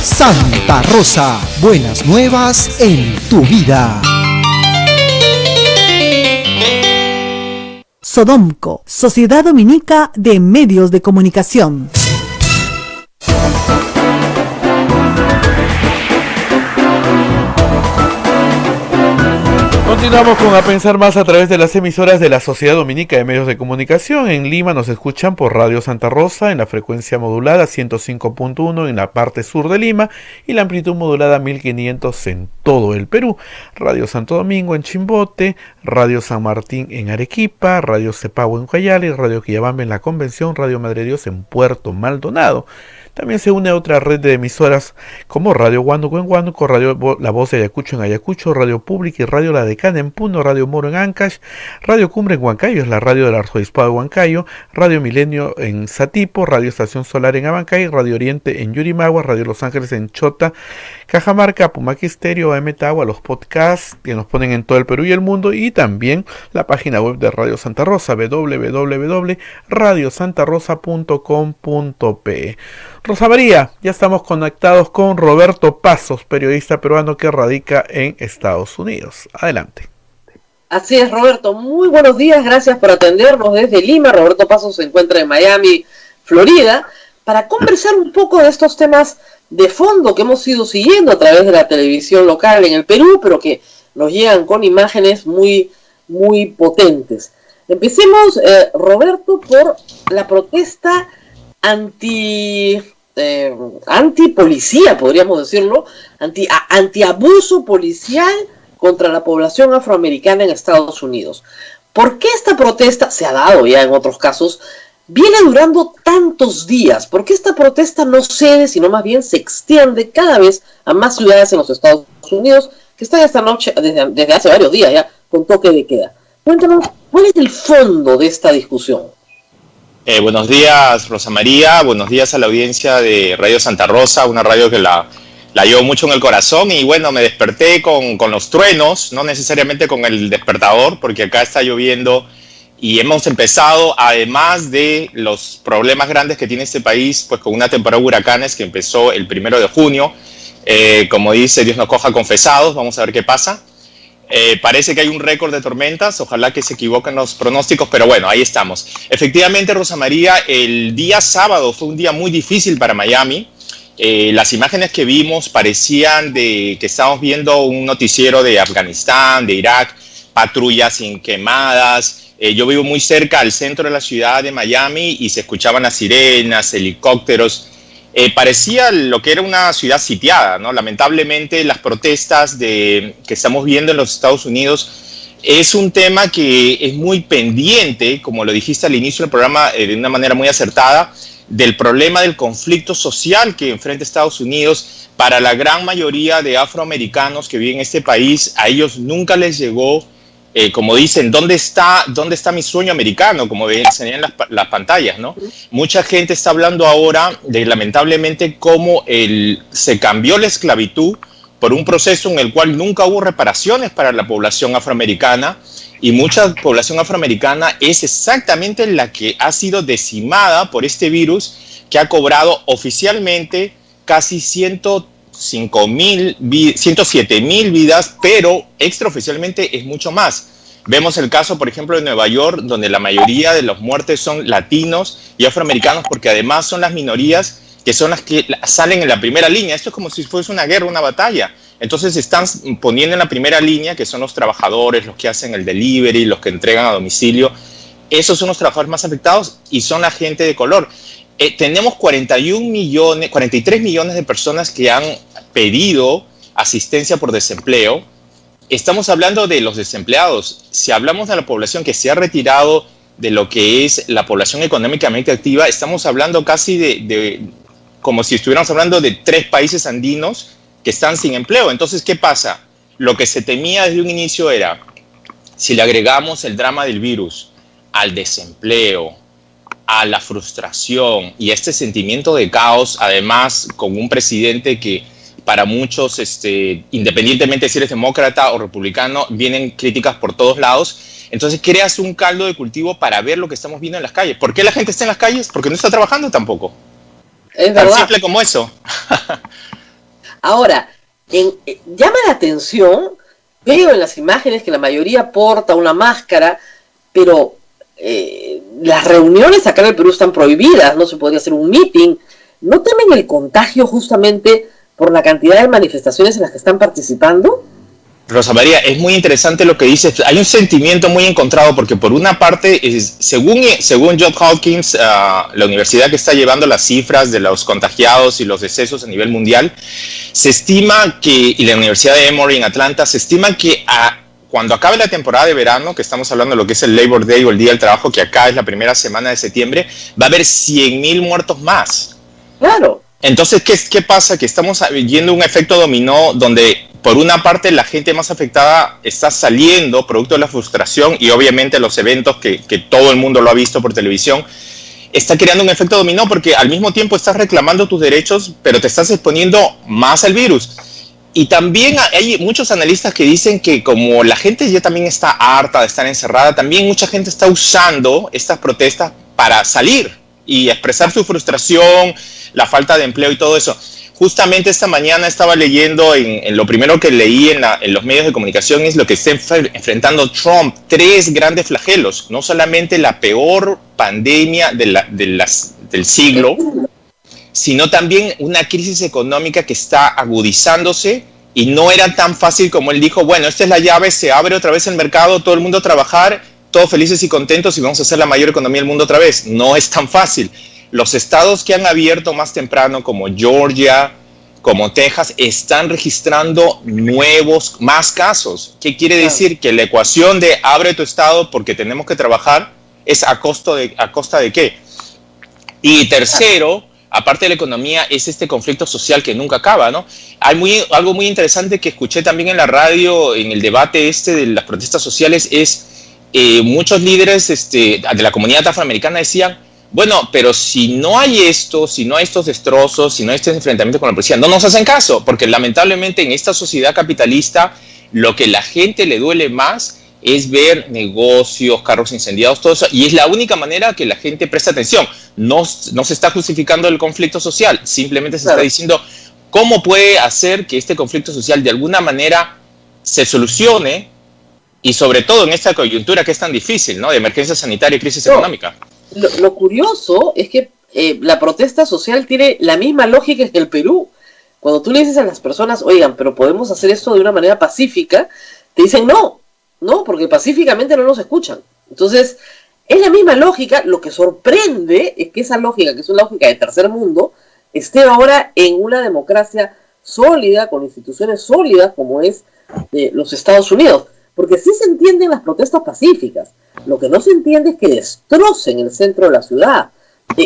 S9: Santa Rosa, buenas nuevas en tu vida.
S10: Sodomco, Sociedad Dominica de Medios de Comunicación.
S5: Continuamos con A Pensar Más a través de las emisoras de la Sociedad Dominica de Medios de Comunicación. En Lima nos escuchan por Radio Santa Rosa en la frecuencia modulada 105.1 en la parte sur de Lima y la amplitud modulada 1500 en todo el Perú. Radio Santo Domingo en Chimbote, Radio San Martín en Arequipa, Radio Cepagua en Ucayali, Radio Quillabamba en La Convención, Radio Madre Dios en Puerto Maldonado. También se une a otra red de emisoras como Radio Huánuco en Huánuco, Radio La Voz de Ayacucho en Ayacucho, Radio Pública y Radio La Decana en Puno, Radio Moro en Ancash, Radio Cumbre en Huancayo, es la radio del Arzobispado de Huancayo, Radio Milenio en Satipo, Radio Estación Solar en Abancay, Radio Oriente en Yurimagua, Radio Los Ángeles en Chota, Cajamarca, Pumaquí Estéreo, AM Tagua, los podcasts que nos ponen en todo el Perú y el mundo y también la página web de Radio Santa Rosa, www.radiosantarosa.com.pe. Rosa María, ya estamos conectados con Roberto Pasos, periodista peruano que radica en Estados Unidos. Adelante.
S6: Así es, Roberto. Muy buenos días, gracias por atendernos desde Lima. Roberto Pasos se encuentra en Miami, Florida, para conversar un poco de estos temas de fondo que hemos ido siguiendo a través de la televisión local en el Perú, pero que nos llegan con imágenes muy, muy potentes. Empecemos, Roberto, por la protesta antipolicía, podríamos decirlo, antiabuso policial contra la población afroamericana en Estados Unidos. ¿Por qué esta protesta, se ha dado ya en otros casos, viene durando tantos días? ¿Por qué esta protesta no cede, sino más bien se extiende cada vez a más ciudades en los Estados Unidos que están esta noche, desde hace varios días ya, con toque de queda? Cuéntanos, ¿cuál es el fondo de esta discusión?
S11: Buenos días, Rosa María. Buenos días a la audiencia de Radio Santa Rosa, una radio que la llevo mucho en el corazón. Y bueno, me desperté con los truenos, no necesariamente con el despertador, porque acá está lloviendo y hemos empezado, además de los problemas grandes que tiene este país, pues con una temporada de huracanes que empezó el 1 de junio. Como dice, Dios nos coja confesados, vamos a ver qué pasa. Parece que hay un récord de tormentas, ojalá que se equivoquen los pronósticos, pero bueno, ahí estamos. Efectivamente, Rosa María, el día sábado fue un día muy difícil para Miami. Las imágenes que vimos parecían de que estábamos viendo un noticiero de Afganistán, de Irak, patrullas sin quemadas. Yo vivo muy cerca al centro de la ciudad de Miami y se escuchaban las sirenas, helicópteros. Parecía lo que era una ciudad sitiada, ¿no? Lamentablemente las protestas que estamos viendo en los Estados Unidos es un tema que es muy pendiente, como lo dijiste al inicio del programa de una manera muy acertada, del problema del conflicto social que enfrenta Estados Unidos. Para la gran mayoría de afroamericanos que viven en este país, a ellos nunca les llegó, como dicen, ¿dónde está mi sueño americano? Como ven, se ven las pantallas, ¿no? Mucha gente está hablando ahora de, lamentablemente, cómo se cambió la esclavitud por un proceso en el cual nunca hubo reparaciones para la población afroamericana, y mucha población afroamericana es exactamente la que ha sido decimada por este virus, que ha cobrado oficialmente casi 107,000 vidas, pero extraoficialmente es mucho más. Vemos el caso, por ejemplo, de Nueva York, donde la mayoría de los muertes son latinos y afroamericanos, porque además son las minorías que son las que salen en la primera línea. Esto es como si fuese una guerra, una batalla. Entonces están poniendo en la primera línea, que son los trabajadores, los que hacen el delivery, los que entregan a domicilio. Esos son los trabajadores más afectados y son la gente de color. Tenemos 43 millones de personas que han pedido asistencia por desempleo. Estamos hablando de los desempleados. Si hablamos de la población que se ha retirado de lo que es la población económicamente activa, estamos hablando casi de como si estuviéramos hablando de 3 países andinos que están sin empleo. Entonces, ¿qué pasa? Lo que se temía desde un inicio era, si le agregamos el drama del virus al desempleo, a la frustración y a este sentimiento de caos, además con un presidente que para muchos, independientemente de si eres demócrata o republicano, vienen críticas por todos lados. Entonces creas un caldo de cultivo para ver lo que estamos viendo en las calles. ¿Por qué la gente está en las calles? Porque no está trabajando tampoco.
S6: Es
S11: tan
S6: verdad.
S11: simple como eso.
S6: Ahora, llama la atención, veo en las imágenes que la mayoría porta una máscara, pero las reuniones acá en el Perú están prohibidas, no se podría hacer un meeting. ¿No temen el contagio justamente por la cantidad de manifestaciones en las que están participando?
S11: Rosa María, es muy interesante lo que dices. Hay un sentimiento muy encontrado porque por una parte, según Johns Hopkins, la universidad que está llevando las cifras de los contagiados y los decesos a nivel mundial, se estima que, y la Universidad de Emory en Atlanta, se estima que cuando acabe la temporada de verano, que estamos hablando de lo que es el Labor Day o el Día del Trabajo, que acá es la primera semana de septiembre, va a haber 100,000 muertos más.
S6: Claro.
S11: Entonces, ¿qué pasa? Que estamos viendo un efecto dominó donde, por una parte, la gente más afectada está saliendo producto de la frustración y obviamente los eventos que todo el mundo lo ha visto por televisión, está creando un efecto dominó porque al mismo tiempo estás reclamando tus derechos, pero te estás exponiendo más al virus. Y también hay muchos analistas que dicen que como la gente ya también está harta de estar encerrada, también mucha gente está usando estas protestas para salir y expresar su frustración, la falta de empleo y todo eso. Justamente esta mañana estaba leyendo, en lo primero que leí en los medios de comunicación es lo que está enfrentando Trump, 3 grandes flagelos, no solamente la peor pandemia del siglo, sino también una crisis económica que está agudizándose y no era tan fácil como él dijo, bueno, esta es la llave, se abre otra vez el mercado, todo el mundo a trabajar, todos felices y contentos y vamos a hacer la mayor economía del mundo otra vez. No es tan fácil. Los estados que han abierto más temprano, como Georgia, como Texas, están registrando más casos. ¿Qué quiere decir? Que la ecuación de abre tu estado porque tenemos que trabajar es a costa de qué. Y tercero, aparte de la economía, es este conflicto social que nunca acaba, ¿no? Hay algo muy interesante que escuché también en la radio, en el debate de las protestas sociales, es muchos líderes de la comunidad afroamericana decían, bueno, pero si no hay estos destrozos, si no hay este enfrentamiento con la policía, no nos hacen caso, porque lamentablemente en esta sociedad capitalista lo que la gente le duele más es ver negocios, carros incendiados, todo eso, y es la única manera que la gente presta atención. No se está justificando el conflicto social, simplemente se está diciendo cómo puede hacer que este conflicto social de alguna manera se solucione, y sobre todo en esta coyuntura que es tan difícil, ¿no? De emergencia sanitaria y crisis económica.
S6: Lo curioso es que la protesta social tiene la misma lógica que el Perú. Cuando tú le dices a las personas, oigan, pero podemos hacer esto de una manera pacífica, te dicen no, porque pacíficamente no nos escuchan. Entonces, es la misma lógica. Lo que sorprende es que esa lógica, que es una lógica de tercer mundo, esté ahora en una democracia sólida, con instituciones sólidas como es los Estados Unidos. Porque sí se entienden las protestas pacíficas. Lo que no se entiende es que destrocen el centro de la ciudad.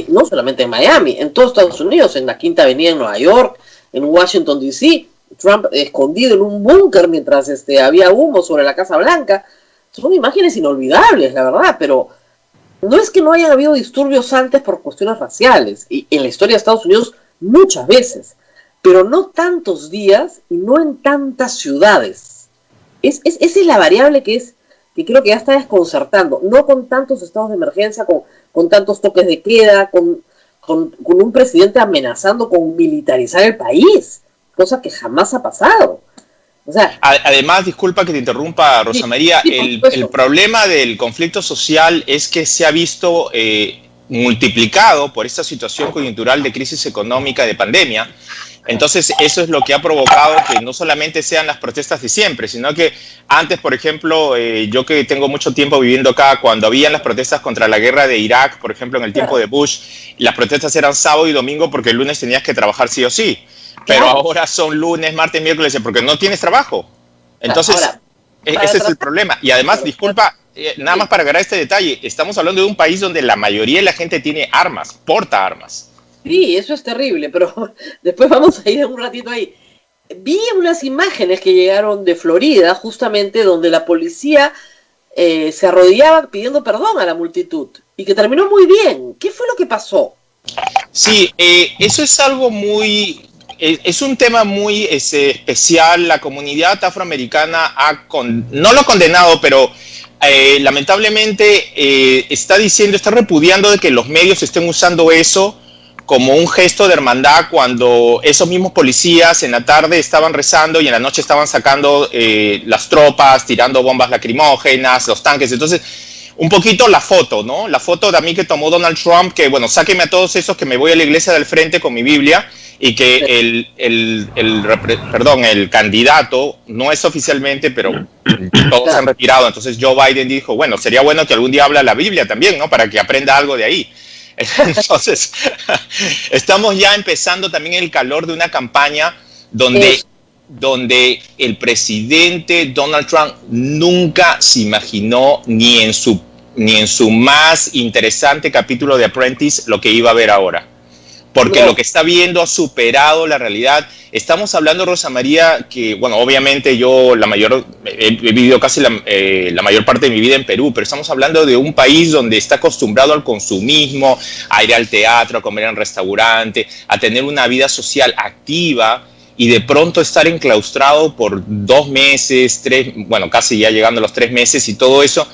S6: No solamente en Miami, en todos Estados Unidos, en la Quinta Avenida en Nueva York, en Washington D.C., Trump escondido en un búnker mientras había humo sobre la Casa Blanca. Son imágenes inolvidables, la verdad, pero no es que no hayan habido disturbios antes por cuestiones raciales, y en la historia de Estados Unidos muchas veces, pero no tantos días y no en tantas ciudades. Esa es la variable que creo que ya está desconcertando, no con tantos estados de emergencia, con tantos toques de queda, con un presidente amenazando con militarizar el país, cosa que jamás ha pasado. O sea,
S11: además, disculpa que te interrumpa, Rosa María, el problema del conflicto social es que se ha visto multiplicado por esta situación coyuntural de crisis económica, de pandemia. Entonces, eso es lo que ha provocado que no solamente sean las protestas de siempre, sino que antes, por ejemplo, yo que tengo mucho tiempo viviendo acá, cuando habían las protestas contra la guerra de Irak, por ejemplo, en el tiempo de Bush, las protestas eran sábado y domingo porque el lunes tenías que trabajar sí o sí. Pero ahora son lunes, martes, miércoles, porque no tienes trabajo. Entonces, ese es el problema. Y además, disculpa, nada más para agarrar este detalle, estamos hablando de un país donde la mayoría de la gente tiene armas, porta armas.
S6: Sí, eso es terrible, pero después vamos a ir un ratito ahí. Vi unas imágenes que llegaron de Florida, justamente donde la policía se arrodillaba pidiendo perdón a la multitud y que terminó muy bien. ¿Qué fue lo que pasó?
S11: Sí, eso es algo muy... Es un tema muy especial. La comunidad afroamericana no lo ha condenado, pero lamentablemente está repudiando de que los medios estén usando eso como un gesto de hermandad, cuando esos mismos policías en la tarde estaban rezando y en la noche estaban sacando las tropas, tirando bombas lacrimógenas, los tanques. Entonces, un poquito la foto, ¿no? La foto de mí que tomó Donald Trump, que bueno, sáquenme a todos esos que me voy a la iglesia del frente con mi Biblia, y que el candidato, no es oficialmente, pero todos se han retirado. Entonces Joe Biden dijo, bueno, sería bueno que algún día hable la Biblia también, ¿no? Para que aprenda algo de ahí. Entonces, estamos ya empezando también el calor de una campaña donde el presidente Donald Trump nunca se imaginó ni en su más interesante capítulo de Apprentice lo que iba a ver ahora. Porque lo que está viendo ha superado la realidad. Estamos hablando, Rosa María, que, bueno, obviamente yo he vivido casi la mayor parte de mi vida en Perú, pero estamos hablando de un país donde está acostumbrado al consumismo, a ir al teatro, a comer en restaurante, a tener una vida social activa, y de pronto estar enclaustrado por 2 meses, 3, bueno, casi ya llegando a los 3 meses y todo eso,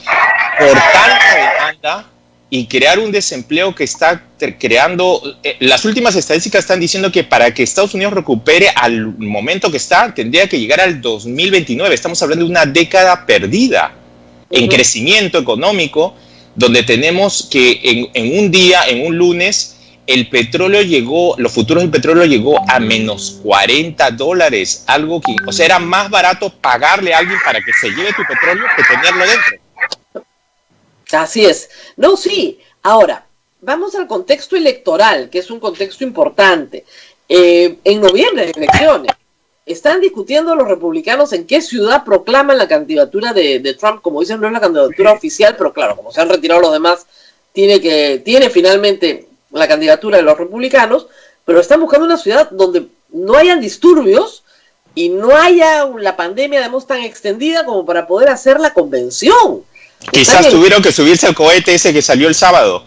S11: por tanta demanda, y crear un desempleo que está creando... las últimas estadísticas están diciendo que para que Estados Unidos recupere al momento que está, tendría que llegar al 2029. Estamos hablando de una década perdida en crecimiento económico, donde tenemos que en un día, en un lunes, los futuros del petróleo llegó a menos $40, algo que, o sea, era más barato pagarle a alguien para que se lleve tu petróleo que tenerlo dentro.
S6: Así es. No, sí. Ahora, vamos al contexto electoral, que es un contexto importante. En noviembre de elecciones, están discutiendo los republicanos en qué ciudad proclaman la candidatura de Trump. Como dicen, no es la candidatura oficial, pero claro, como se han retirado los demás, tiene finalmente la candidatura de los republicanos, pero están buscando una ciudad donde no hayan disturbios y no haya la pandemia, digamos, tan extendida como para poder hacer la convención.
S11: Quizás tuvieron que subirse al cohete ese que salió el sábado.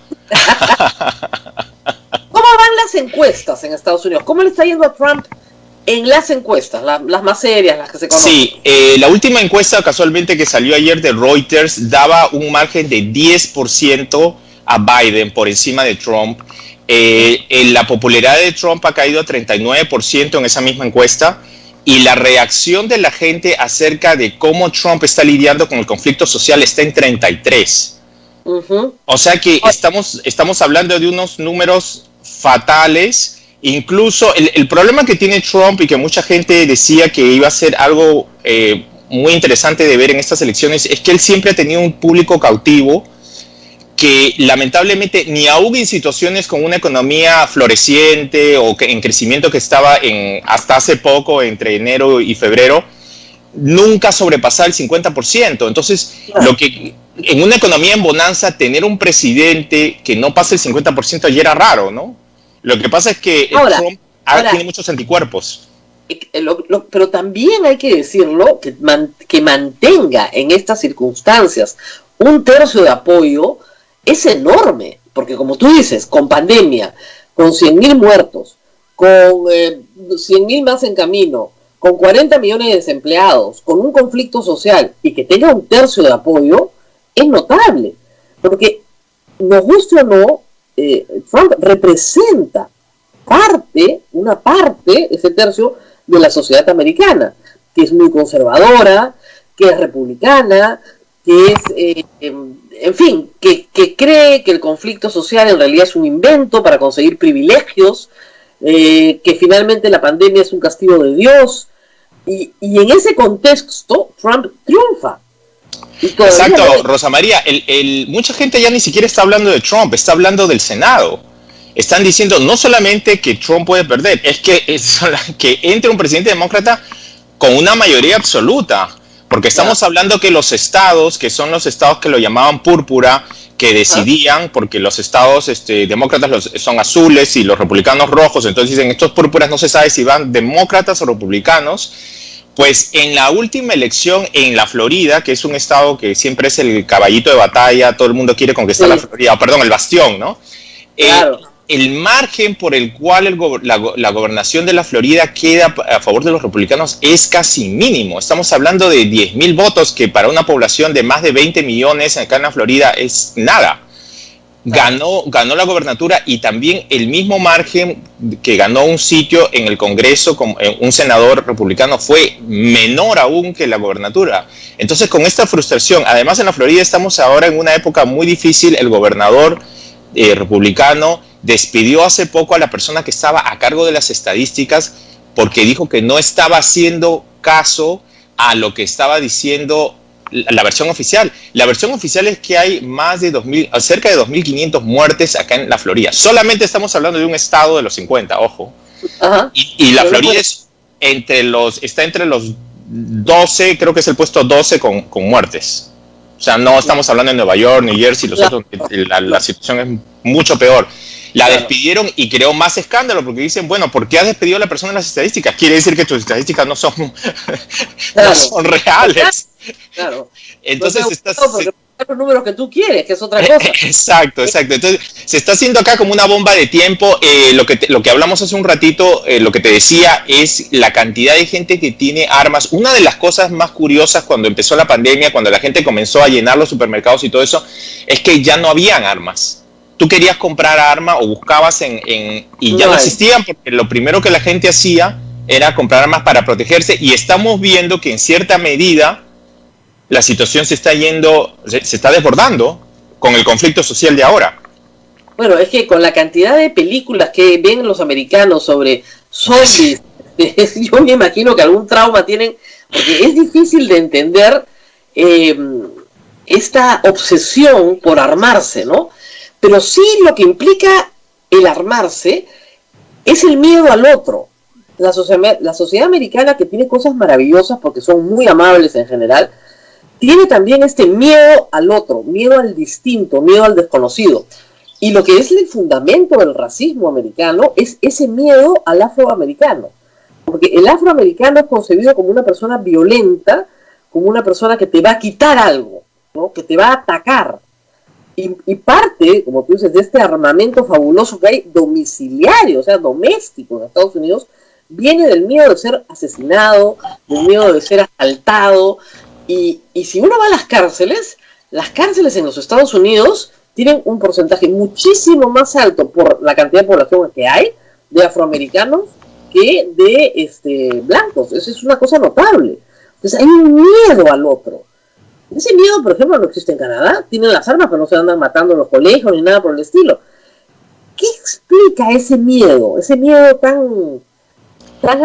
S6: ¿Cómo van las encuestas en Estados Unidos? ¿Cómo le está yendo a Trump en las encuestas, las más serias, las que se conocen?
S11: Sí, la última encuesta casualmente que salió ayer de Reuters daba un margen de 10% a Biden por encima de Trump. La popularidad de Trump ha caído a 39% en esa misma encuesta. Y la reacción de la gente acerca de cómo Trump está lidiando con el conflicto social está en 33. O sea que estamos hablando de unos números fatales. Incluso el problema que tiene Trump, y que mucha gente decía que iba a ser algo muy interesante de ver en estas elecciones, es que él siempre ha tenido un público cautivo que lamentablemente ni aún en situaciones con una economía floreciente o en crecimiento que estaba hasta hace poco, entre enero y febrero, nunca sobrepasaba el 50%. Entonces, en una economía en bonanza, tener un presidente que no pase el 50% ya era raro, ¿no? Lo que pasa es que Trump tiene muchos anticuerpos.
S6: Pero también hay que decirlo, que mantenga en estas circunstancias 1/3 de apoyo es enorme, porque como tú dices, con pandemia, con 100.000 muertos, con 100.000 más en camino, con 40 millones de desempleados, con un conflicto social, y que tenga 1/3 de apoyo, es notable, porque nos guste o no, Trump representa una parte, ese tercio, de la sociedad americana, que es muy conservadora, que es republicana, que es, en fin, que cree que el conflicto social en realidad es un invento para conseguir privilegios, que finalmente la pandemia es un castigo de Dios, y en ese contexto Trump triunfa.
S11: Exacto, Rosa María, mucha gente ya ni siquiera está hablando de Trump, está hablando del Senado. Están diciendo no solamente que Trump puede perder, es que entre un presidente demócrata con una mayoría absoluta. Porque estamos hablando que los estados, que son los estados que lo llamaban púrpura, que decidían, porque los estados demócratas son azules y los republicanos rojos, entonces en estos púrpuras no se sabe si van demócratas o republicanos, Pues en la última elección en la Florida, que es un estado que siempre es el caballito de batalla, todo el mundo quiere conquistar la Florida, perdón, el bastión, ¿no?
S6: Claro.
S11: El margen por el cual la gobernación de la Florida queda a favor de los republicanos es casi mínimo. Estamos hablando de 10,000 votos, que para una población de más de 20 millones acá en la Florida es nada. Ganó la gobernatura y también el mismo margen que ganó un sitio en el Congreso con un senador republicano fue menor aún que la gobernatura. Entonces, con esta frustración, además en la Florida estamos ahora en una época muy difícil. El gobernador republicano despidió hace poco a la persona que estaba a cargo de las estadísticas porque dijo que no estaba haciendo caso a lo que estaba diciendo la versión oficial. La versión oficial es que hay cerca de 2.500 muertes acá en la Florida. Solamente estamos hablando de un estado de los 50, ojo.
S6: Ajá.
S11: Y la Florida está entre los 12, creo que es el puesto 12 con muertes. O sea, no estamos hablando de Nueva York, New Jersey, los otros, la situación es mucho peor. La despidieron y creó más escándalo porque dicen, bueno, ¿por qué has despedido a la persona en las estadísticas? Quiere decir que tus estadísticas no son reales.
S6: Claro.
S11: Entonces
S6: los números que tú quieres, que es otra cosa.
S11: Exacto. Entonces se está haciendo acá como una bomba de tiempo. Lo que hablamos hace un ratito, lo que te decía es la cantidad de gente que tiene armas. Una de las cosas más curiosas cuando empezó la pandemia, cuando la gente comenzó a llenar los supermercados y todo eso, es que ya no habían armas. Tú querías comprar armas o buscabas y ya no existían, porque lo primero que la gente hacía era comprar armas para protegerse, y estamos viendo que en cierta medida la situación se está desbordando con el conflicto social de ahora.
S6: Bueno, es que con la cantidad de películas que ven los americanos sobre zombies, yo me imagino que algún trauma tienen, porque es difícil de entender esta obsesión por armarse, ¿no? Pero sí lo que implica el armarse es el miedo al otro. La sociedad americana, que tiene cosas maravillosas porque son muy amables en general, tiene también este miedo al otro, miedo al distinto, miedo al desconocido. Y lo que es el fundamento del racismo americano es ese miedo al afroamericano. Porque el afroamericano es concebido como una persona violenta, como una persona que te va a quitar algo, ¿no? Que te va a atacar. Y parte, como tú dices, de este armamento fabuloso que hay domiciliario, o sea, doméstico en Estados Unidos, viene del miedo de ser asesinado, del miedo de ser asaltado. Y si uno va a las cárceles en los Estados Unidos tienen un porcentaje muchísimo más alto por la cantidad de población que hay de afroamericanos que de blancos. Eso es una cosa notable. Entonces hay un miedo al otro. Ese miedo, por ejemplo, no existe en Canadá. Tienen las armas, pero no se andan matando en los colegios ni nada por el estilo. ¿Qué explica ese miedo tan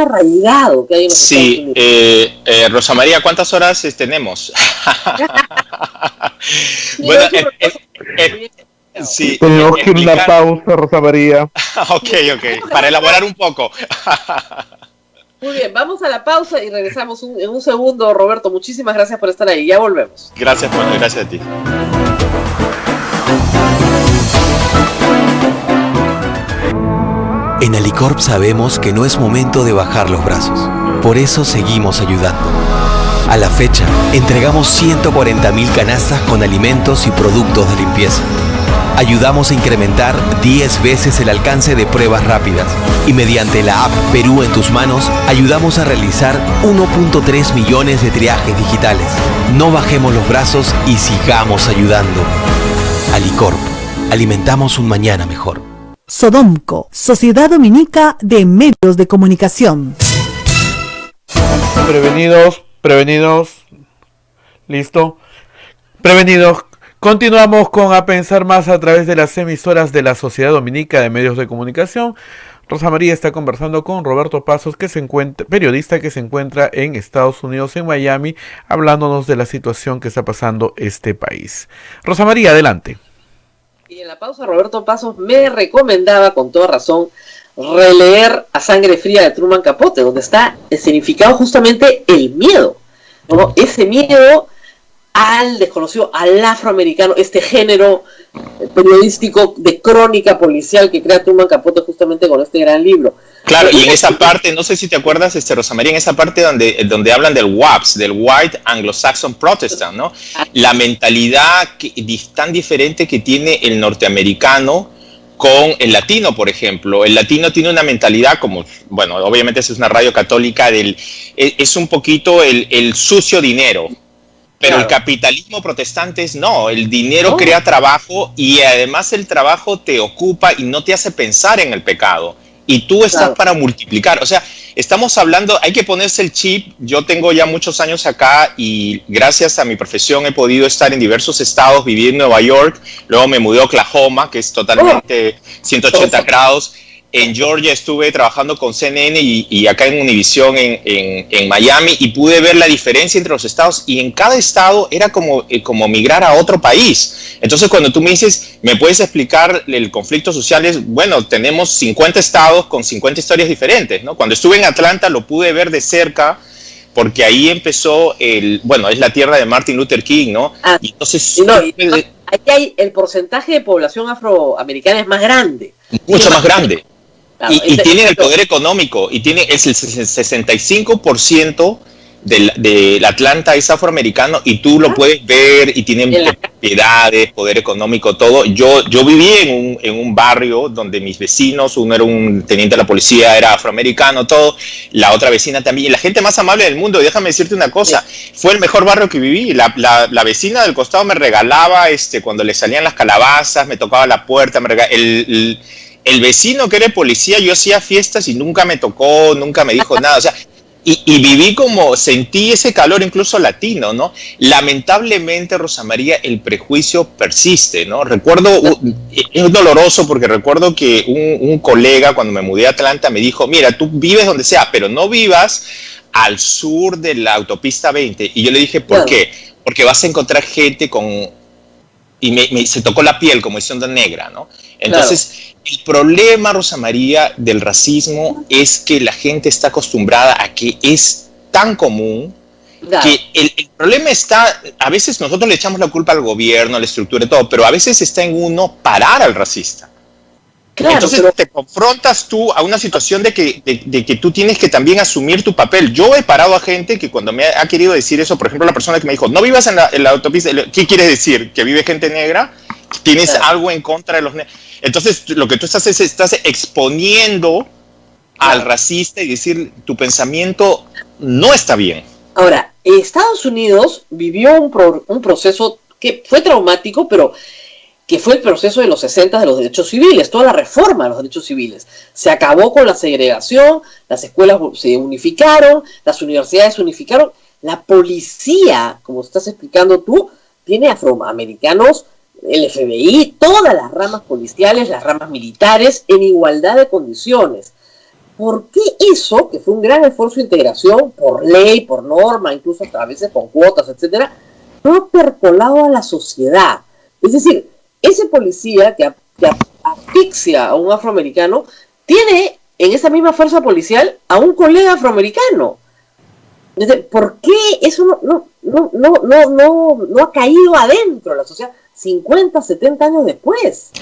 S6: arraigado que hay en los Estados Unidos?
S11: Rosa María, ¿cuántas horas tenemos? Bueno, sí.
S5: Tenemos que ir a una pausa, Rosa María.
S11: Ok, para elaborar un poco.
S6: Muy bien, vamos a la pausa y regresamos en un segundo. Roberto, muchísimas gracias por estar ahí. Ya volvemos.
S11: Gracias, Juan, gracias a ti.
S12: En Alicorp sabemos que no es momento de bajar los brazos. Por eso seguimos ayudando. A la fecha, entregamos 140.000 canastas con alimentos y productos de limpieza. Ayudamos a incrementar 10 veces el alcance de pruebas rápidas. Y mediante la app Perú en tus manos, ayudamos a realizar 1.3 millones de triajes digitales. No bajemos los brazos y sigamos ayudando. Alicorp, alimentamos un mañana mejor.
S10: Sodomco, Sociedad Dominica de Medios de Comunicación.
S5: Prevenidos. Listo. Prevenidos. Continuamos con A Pensar Más a través de las emisoras de la Sociedad Dominica de Medios de Comunicación. Rosa María está conversando con Roberto Pasos, periodista que se encuentra en Estados Unidos, en Miami, hablándonos de la situación que está pasando este país. Rosa María, adelante.
S6: Y en la pausa, Roberto Pasos me recomendaba, con toda razón, releer A Sangre Fría de Truman Capote, donde está escenificado justamente el miedo, ¿no? Ese miedo al desconocido, al afroamericano, este género periodístico de crónica policial que crea Truman Capote justamente con este gran libro.
S11: Claro, y en esa parte, no sé si te acuerdas, Rosa María, en esa parte donde hablan del WAPS, del White Anglo-Saxon Protestant, ¿no? La mentalidad tan diferente que tiene el norteamericano con el latino, por ejemplo. El latino tiene una mentalidad como, bueno, obviamente es una radio católica, es un poquito el sucio dinero. Pero el capitalismo protestante es no, el dinero crea trabajo y además el trabajo te ocupa y no te hace pensar en el pecado. Y tú estás para multiplicar. O sea, estamos hablando, hay que ponerse el chip. Yo tengo ya muchos años acá y gracias a mi profesión he podido estar en diversos estados, vivir en Nueva York, luego me mudé a Oklahoma, que es totalmente 180 grados. En Georgia estuve trabajando con CNN y acá en Univision en Miami y pude ver la diferencia entre los estados y en cada estado era como migrar a otro país. Entonces cuando tú me dices, ¿me puedes explicar el conflicto social? Bueno, tenemos 50 estados con 50 historias diferentes, ¿no? Cuando estuve en Atlanta lo pude ver de cerca porque ahí empezó es la tierra de Martin Luther King, ¿no? Y entonces...
S6: Ahí hay el porcentaje de población afroamericana es más grande.
S11: Mucho más grande. Claro, y tienen el poder económico y tiene el 65% del Atlanta es afroamericano y tú lo puedes ver y tienen propiedades, poder económico, todo. Yo viví en un barrio donde mis vecinos, uno era un teniente de la policía, era afroamericano, todo, la otra vecina también, y la gente más amable del mundo. Y déjame decirte una cosa, fue el mejor barrio que viví. La vecina del costado me regalaba cuando le salían las calabazas, me tocaba la puerta, el vecino que era policía, yo hacía fiestas y nunca me tocó, nunca me dijo nada, o sea, y viví sentí ese calor incluso latino, ¿no? Lamentablemente, Rosa María, el prejuicio persiste, ¿no? Recuerdo, es doloroso porque recuerdo que un colega cuando me mudé a Atlanta me dijo, mira, tú vives donde sea, pero no vivas al sur de la autopista 20, y yo le dije, ¿por qué? Porque vas a encontrar gente y se tocó la piel, como diciendo negra, ¿no? Entonces, el problema, Rosa María, del racismo es que la gente está acostumbrada a que es tan común que el problema está, a veces nosotros le echamos la culpa al gobierno, a la estructura y todo, pero a veces está en uno parar al racista. Entonces te confrontas tú a una situación de que tú tienes que también asumir tu papel. Yo he parado a gente que cuando me ha querido decir eso, por ejemplo, la persona que me dijo, no vivas en la autopista, ¿qué quieres decir? ¿Que vive gente negra? ¿Tienes algo en contra de los negros? Entonces lo que tú estás exponiendo al racista y decir, tu pensamiento no está bien.
S6: Ahora, Estados Unidos vivió un proceso que fue traumático, pero que fue el proceso de los 60 de los derechos civiles, toda la reforma de los derechos civiles. Se acabó con la segregación, las escuelas se unificaron, las universidades se unificaron, la policía, como estás explicando tú, tiene afroamericanos, el FBI, todas las ramas policiales, las ramas militares, en igualdad de condiciones. ¿Por qué eso, que fue un gran esfuerzo de integración, por ley, por norma, incluso a veces con cuotas, etcétera, no ha percolado a la sociedad? Es decir, ese policía que asfixia a un afroamericano tiene en esa misma fuerza policial a un colega afroamericano. Entonces, ¿por qué eso no ha caído adentro de la sociedad 50, 70 años después?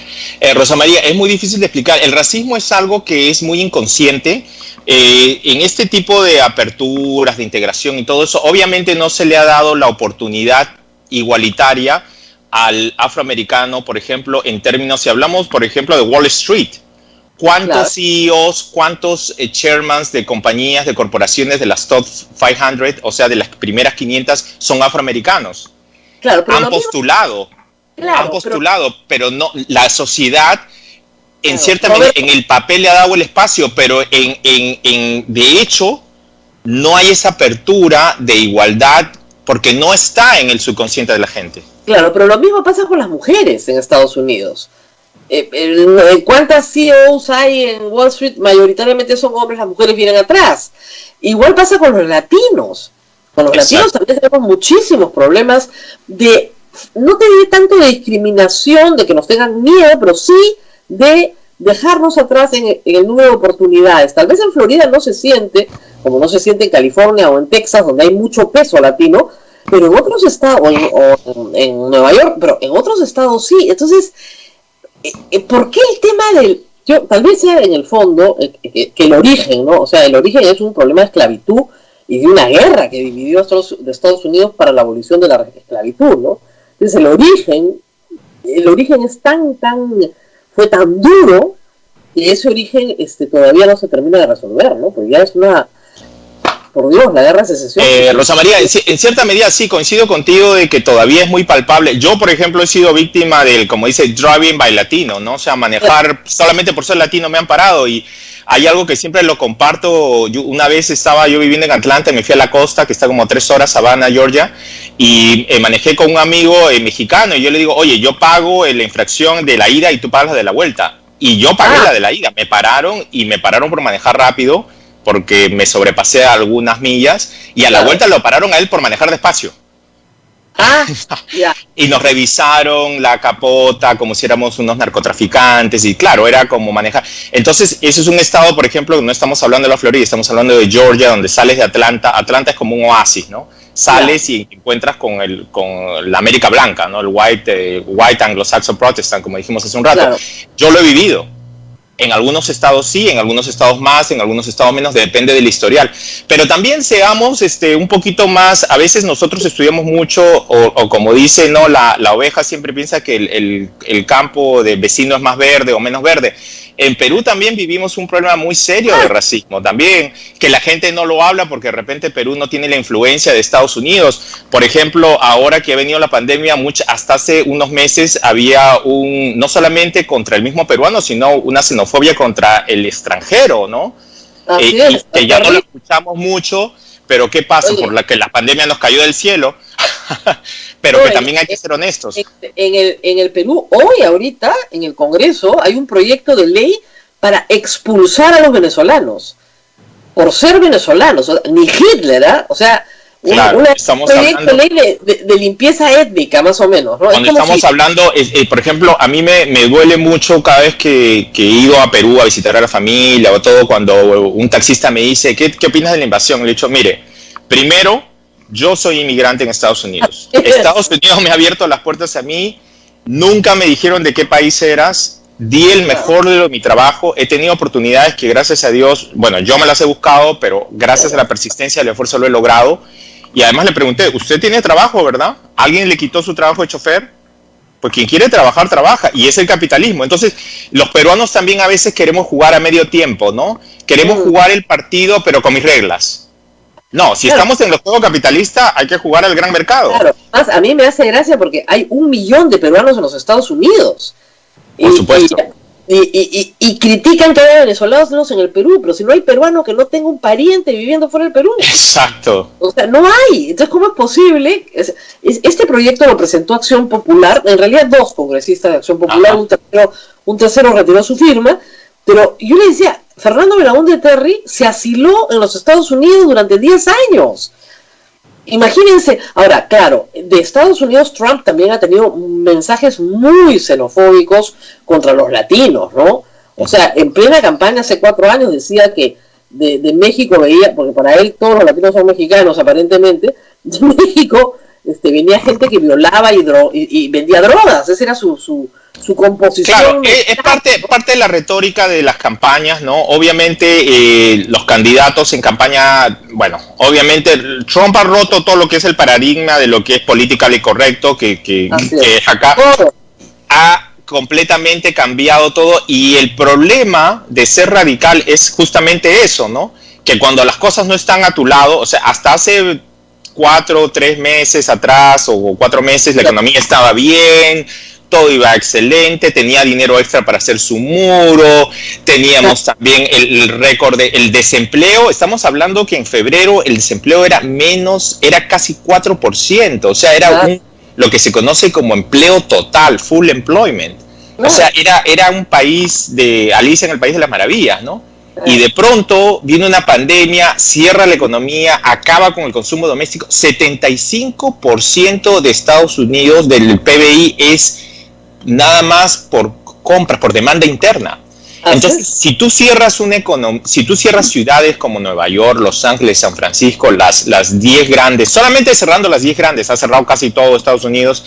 S11: Rosa María, es muy difícil de explicar. El racismo es algo que es muy inconsciente. En este tipo de aperturas, de integración y todo eso, obviamente no se le ha dado la oportunidad igualitaria al afroamericano, por ejemplo, en términos, si hablamos, por ejemplo, de Wall Street, ¿cuántos CEOs, cuántos chairmans de compañías, de corporaciones de las top 500, o sea, de las primeras 500, son afroamericanos?
S6: Claro, pero
S11: han postulado, pero no, la sociedad, en cierta medida, en el papel le ha dado el espacio, pero de hecho, no hay esa apertura de igualdad porque no está en el subconsciente de la gente.
S6: Claro, pero lo mismo pasa con las mujeres en Estados Unidos. ¿Cuántas CEOs hay en Wall Street? Mayoritariamente son hombres, las mujeres vienen atrás. Igual pasa con los latinos. Con los latinos también tenemos muchísimos problemas de, no te diré tanto de discriminación, de que nos tengan miedo, pero sí de dejarnos atrás en el número de oportunidades. Tal vez en Florida no se siente, como no se siente en California o en Texas, donde hay mucho peso latino, pero en otros estados, o en Nueva York, pero en otros estados sí. Entonces, ¿por qué el tema tal vez sea en el fondo que el origen, ¿no? O sea, el origen es un problema de esclavitud y de una guerra que dividió a Estados Unidos para la abolición de la esclavitud, ¿no? Entonces el origen es fue tan duro que ese origen todavía no se termina de resolver, ¿no? Pues ya es por Dios, la guerra de secesión.
S11: Rosa María, en cierta medida sí, coincido contigo de que todavía es muy palpable. Yo, por ejemplo, he sido víctima del, como dice, driving by latino, ¿no? O sea, manejar solamente por ser latino me han parado, y hay algo que siempre lo comparto. Una vez estaba yo viviendo en Atlanta, me fui a la costa, que está como 3 horas, Savannah, Georgia, y manejé con un amigo mexicano, y yo le digo, oye, yo pago la infracción de la ida y tú pagas la de la vuelta. Y yo pagué la de la ida, me pararon por manejar rápido, porque me sobrepasé algunas millas, y a la vuelta lo pararon a él por manejar despacio. Y nos revisaron la capota como si éramos unos narcotraficantes, y claro, era como manejar. Entonces, eso es un estado, por ejemplo, no estamos hablando de la Florida, estamos hablando de Georgia, donde sales de Atlanta. Atlanta es como un oasis, ¿no? Sales y encuentras con la América blanca, ¿no? El white Anglo-Saxon Protestant, como dijimos hace un rato. Yo lo he vivido. En algunos estados sí, en algunos estados más, en algunos estados menos, depende del historial. Pero también seamos un poquito más, a veces nosotros estudiamos mucho, o como dice, ¿no? La oveja siempre piensa que el campo de vecino es más verde o menos verde. En Perú también vivimos un problema muy serio de racismo también, que la gente no lo habla porque de repente Perú no tiene la influencia de Estados Unidos. Por ejemplo, ahora que ha venido la pandemia, hasta hace unos meses había no solamente contra el mismo peruano, sino una xenofobia contra el extranjero, ¿no? Que ya no lo escuchamos mucho, pero ¿qué pasa? Por la que la pandemia nos cayó del cielo. Pero que también hay que ser honestos.
S6: En el Perú, ahorita, en el Congreso, hay un proyecto de ley para expulsar a los venezolanos por ser venezolanos. O sea, ni Hitler, ¿ah? O sea, un proyecto de ley de limpieza étnica, más o menos, ¿no?
S11: Cuando estamos hablando, por ejemplo, a mí me duele mucho cada vez que he ido a Perú a visitar a la familia o todo, cuando un taxista me dice, ¿qué opinas de la invasión? Le he dicho, mire, primero, yo soy inmigrante en Estados Unidos. Estados Unidos me ha abierto las puertas a mí. Nunca me dijeron de qué país eras. Di el mejor de mi trabajo. He tenido oportunidades que, gracias a Dios, bueno, yo me las he buscado, pero gracias a la persistencia y al esfuerzo lo he logrado. Y además le pregunté, ¿usted tiene trabajo, verdad? ¿Alguien le quitó su trabajo de chofer? Pues quien quiere trabajar, trabaja. Y es el capitalismo. Entonces, los peruanos también a veces queremos jugar a medio tiempo, ¿no? Queremos jugar el partido, pero con mis reglas. No, si estamos en el juego capitalista, hay que jugar al gran mercado.
S6: Claro, más a mí me hace gracia porque hay 1 millón de peruanos en los Estados Unidos.
S11: Por supuesto.
S6: Y critican que haya venezolanos en el Perú, pero si no hay peruano que no tenga un pariente viviendo fuera del Perú.
S11: Exacto.
S6: O sea, no hay. Entonces, ¿cómo es posible? Este proyecto lo presentó Acción Popular, en realidad 2 congresistas de Acción Popular, un tercero retiró su firma, pero yo le decía, Fernando Belaúnde Terry se asiló en los Estados Unidos durante 10 años. Imagínense, ahora, claro, de Estados Unidos Trump también ha tenido mensajes muy xenofóbicos contra los latinos, ¿no? O sea, en plena campaña hace 4 años decía que de México veía, porque para él todos los latinos son mexicanos aparentemente, de México venía gente que violaba y vendía drogas, esa era su composición.
S11: Claro, es parte de la retórica de las campañas, ¿no? Obviamente los candidatos en campaña, bueno, obviamente Trump ha roto todo lo que es el paradigma de lo que es politically correcto, que acá ha completamente cambiado todo, y el problema de ser radical es justamente eso, ¿no? Que cuando las cosas no están a tu lado, o sea, hasta hace 4 o 3 meses atrás o 4 meses la economía estaba bien, todo iba excelente, tenía dinero extra para hacer su muro, teníamos también el récord del desempleo. Estamos hablando que en febrero el desempleo era casi 4%, o sea, era lo que se conoce como empleo total, full employment. O sea, era un país de Alicia en el País de las Maravillas, ¿no? Y de pronto viene una pandemia, cierra la economía, acaba con el consumo doméstico. 75% de Estados Unidos del PBI es nada más por compras, por demanda interna. Entonces, si tú cierras ciudades como Nueva York, Los Ángeles, San Francisco, las 10 grandes, solamente cerrando las 10 grandes, has cerrado casi todo Estados Unidos,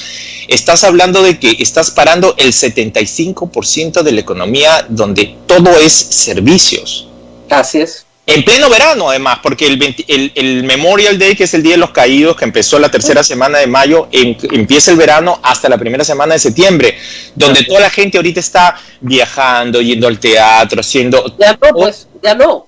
S11: estás hablando de que estás parando el 75% de la economía donde todo es servicios.
S6: Así es.
S11: En pleno verano, además, porque el Memorial Day, que es el Día de los Caídos, que empezó la tercera semana de mayo, empieza el verano hasta la primera semana de septiembre, donde toda la gente ahorita está viajando, yendo al teatro, haciendo...
S6: Ya no.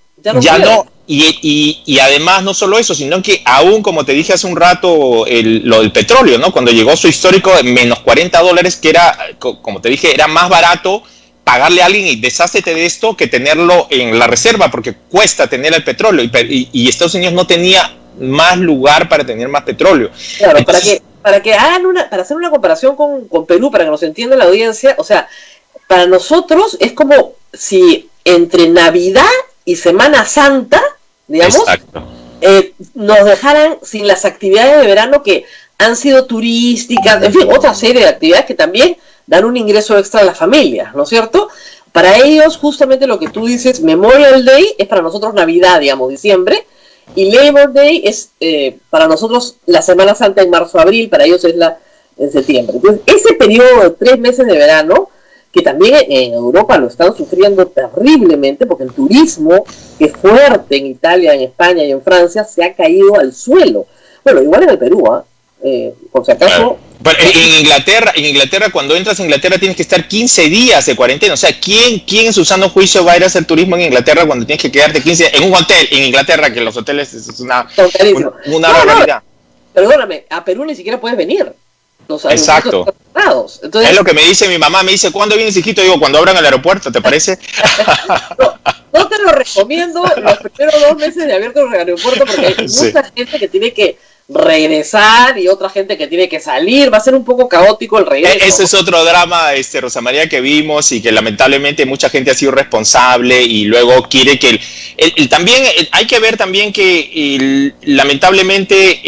S11: Y además no solo eso, sino que aún, como te dije hace un rato, lo del petróleo, ¿no? Cuando llegó su histórico de menos $40, que era, como te dije, era más barato pagarle a alguien y deshácete de esto que tenerlo en la reserva, porque cuesta tener el petróleo, y Estados Unidos no tenía más lugar para tener más petróleo.
S6: Claro, entonces, para hacer una comparación con Perú, para que nos entienda la audiencia, o sea, para nosotros es como si entre Navidad y Semana Santa, digamos, nos dejaran sin las actividades de verano que han sido turísticas, en fin, otra serie de actividades que también dan un ingreso extra a las familias, ¿no es cierto? Para ellos, justamente lo que tú dices, Memorial Day es para nosotros Navidad, digamos, diciembre, y Labor Day es para nosotros la Semana Santa en marzo-abril, para ellos es en septiembre. Entonces, ese periodo de 3 meses de verano, que también en Europa lo están sufriendo terriblemente, porque el turismo, que es fuerte en Italia, en España y en Francia, se ha caído al suelo. Bueno, igual en el Perú, por si acaso...
S11: Pero en Inglaterra, cuando entras a Inglaterra tienes que estar 15 días de cuarentena. O sea, ¿quién en su sano juicio va a ir a hacer turismo en Inglaterra cuando tienes que quedarte 15 días en un hotel en Inglaterra, que los hoteles es una barbaridad?
S6: Perdóname, a Perú ni siquiera puedes venir.
S11: Exacto.
S6: Entonces,
S11: es lo que me dice mi mamá, me dice, ¿cuándo vienes, hijito? Digo, cuando abran el aeropuerto, ¿te parece?
S6: no te lo recomiendo los primeros 2 meses de abierto el aeropuerto, porque hay mucha gente que tiene que regresar y otra gente que tiene que salir, va a ser un poco caótico el regreso.
S11: Ese es otro drama, Rosa María, que vimos, y que lamentablemente mucha gente ha sido responsable y luego quiere que también hay que ver también que lamentablemente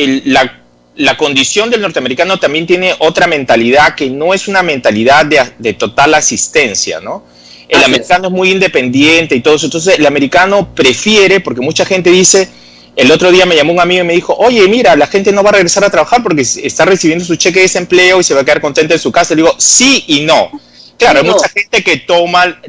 S11: la condición del norteamericano también tiene otra mentalidad, que no es una mentalidad de total asistencia, ¿no? El americano es muy independiente y todo eso, entonces el americano prefiere, porque mucha gente dice... El otro día me llamó un amigo y me dijo, oye, mira, la gente no va a regresar a trabajar porque está recibiendo su cheque de desempleo y se va a quedar contenta en su casa. Le digo, sí y no. Claro, hay mucha gente que toma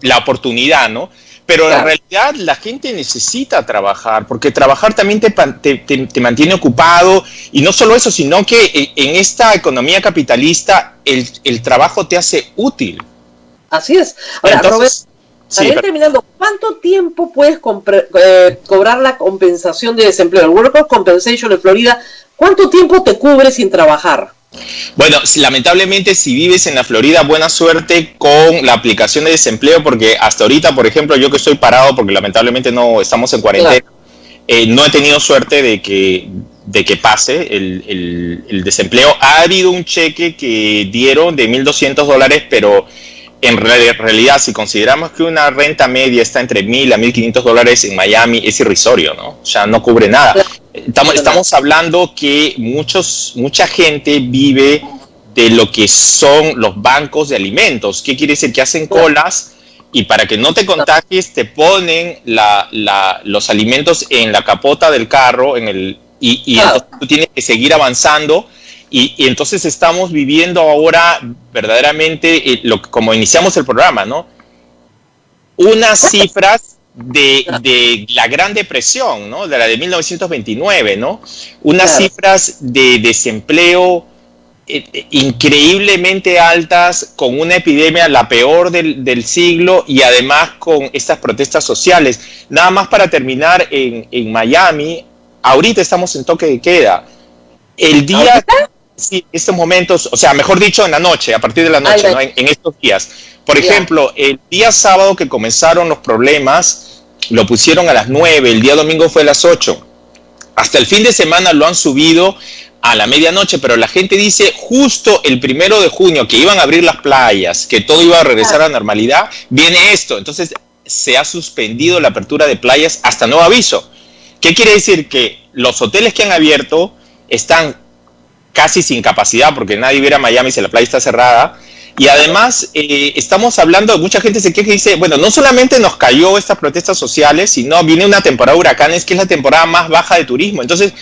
S11: la oportunidad, ¿no? Pero en realidad la gente necesita trabajar, porque trabajar también te mantiene ocupado, y no solo eso, sino que en esta economía capitalista el trabajo te hace útil.
S6: Así es. Ahora, entonces, Robert, terminando, ¿cuánto tiempo puedes cobrar la compensación de desempleo? El Workers' Compensation en Florida, ¿cuánto tiempo te cubre sin trabajar?
S11: Bueno, lamentablemente si vives en la Florida, buena suerte con la aplicación de desempleo, porque hasta ahorita, por ejemplo, yo que estoy parado porque lamentablemente no estamos en cuarentena, no he tenido suerte de que pase el desempleo. Ha habido un cheque que dieron de $1,200, pero en realidad, si consideramos que una renta media está entre $1,000 a $1,500 en Miami, es irrisorio, ¿no? O sea, no cubre nada. Estamos hablando que mucha gente vive de lo que son los bancos de alimentos. ¿Qué quiere decir? Que hacen colas y para que no te contagies te ponen los alimentos en la capota del carro y entonces tú tienes que seguir avanzando. Y entonces estamos viviendo ahora verdaderamente, como iniciamos el programa, ¿no? Unas cifras de la Gran Depresión, ¿no? De la de 1929, ¿no? Unas cifras de desempleo increíblemente altas, con una epidemia, la peor del siglo, y además con estas protestas sociales. Nada más para terminar, en Miami, ahorita estamos en toque de queda. El día... Sí, en estos momentos, o sea, mejor dicho, en la noche, a partir de la noche, ¿no? En estos días. Por ejemplo, el día sábado que comenzaron los problemas, lo pusieron a las 9, el día domingo fue a las 8. Hasta el fin de semana lo han subido a la medianoche, pero la gente dice justo el 1 de junio que iban a abrir las playas, que todo iba a regresar a la normalidad, viene esto. Entonces se ha suspendido la apertura de playas hasta nuevo aviso. ¿Qué quiere decir? Que los hoteles que han abierto están casi sin capacidad, porque nadie viene a Miami si la playa está cerrada. Y además estamos hablando, mucha gente se queja y dice, bueno, no solamente nos cayó estas protestas sociales, sino viene una temporada de huracanes que es la temporada más baja de turismo. Entonces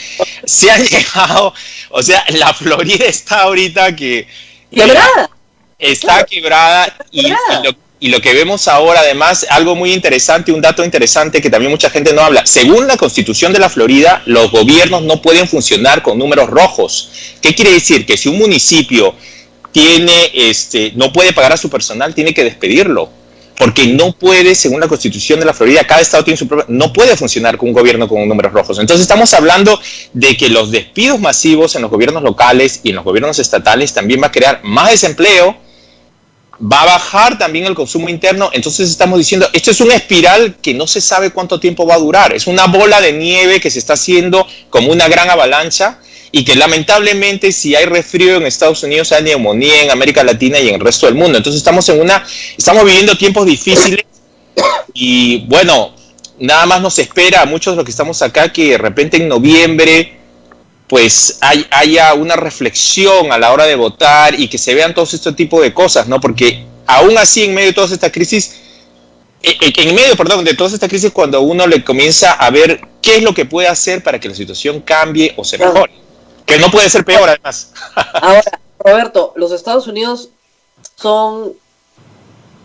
S11: se ha llegado, o sea, la Florida está ahorita que...
S6: ¡Quebrada!
S11: Está quebrada y lo que vemos ahora, además, algo muy interesante, un dato interesante que también mucha gente no habla. Según la Constitución de la Florida, los gobiernos no pueden funcionar con números rojos. ¿Qué quiere decir? Que si un municipio no puede pagar a su personal, tiene que despedirlo. Porque no puede, según la Constitución de la Florida, cada estado tiene su propio... No puede funcionar con un gobierno con números rojos. Entonces estamos hablando de que los despidos masivos en los gobiernos locales y en los gobiernos estatales también va a crear más desempleo, va a bajar también el consumo interno. Entonces estamos diciendo, esto es una espiral que no se sabe cuánto tiempo va a durar. Es una bola de nieve que se está haciendo como una gran avalancha y que lamentablemente si hay resfrío en Estados Unidos hay neumonía en América Latina y en el resto del mundo. Entonces estamos viviendo tiempos difíciles y bueno, nada más nos espera a muchos de los que estamos acá que de repente en noviembre pues haya una reflexión a la hora de votar y que se vean todos estos tipos de cosas, ¿no? Porque aún así, en medio de todas estas crisis, de todas estas crisis, cuando uno le comienza a ver qué es lo que puede hacer para que la situación cambie o se mejore, que no puede ser peor, además.
S6: Ahora, Roberto, los Estados Unidos son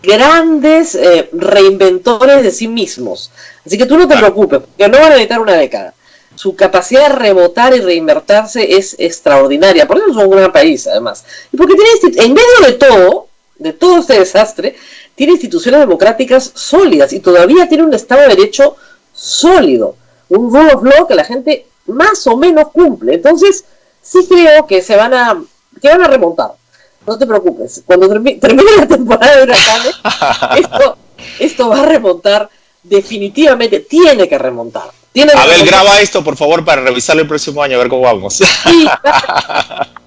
S6: grandes reinventores de sí mismos, así que tú no te preocupes, porque no van a necesitar una década. Su capacidad de rebotar y reinvertirse es extraordinaria. Por eso son un gran país, además. Y porque tiene, en medio de todo este desastre, tiene instituciones democráticas sólidas y todavía tiene un Estado de Derecho sólido. Un rule of law que la gente más o menos cumple. Entonces, sí creo que van a remontar. No te preocupes. Cuando termine la temporada de huracanes, esto va a remontar definitivamente. Tiene que remontar.
S11: A ver, graba esto, por favor, para revisarlo el próximo año, a ver cómo vamos. Sí,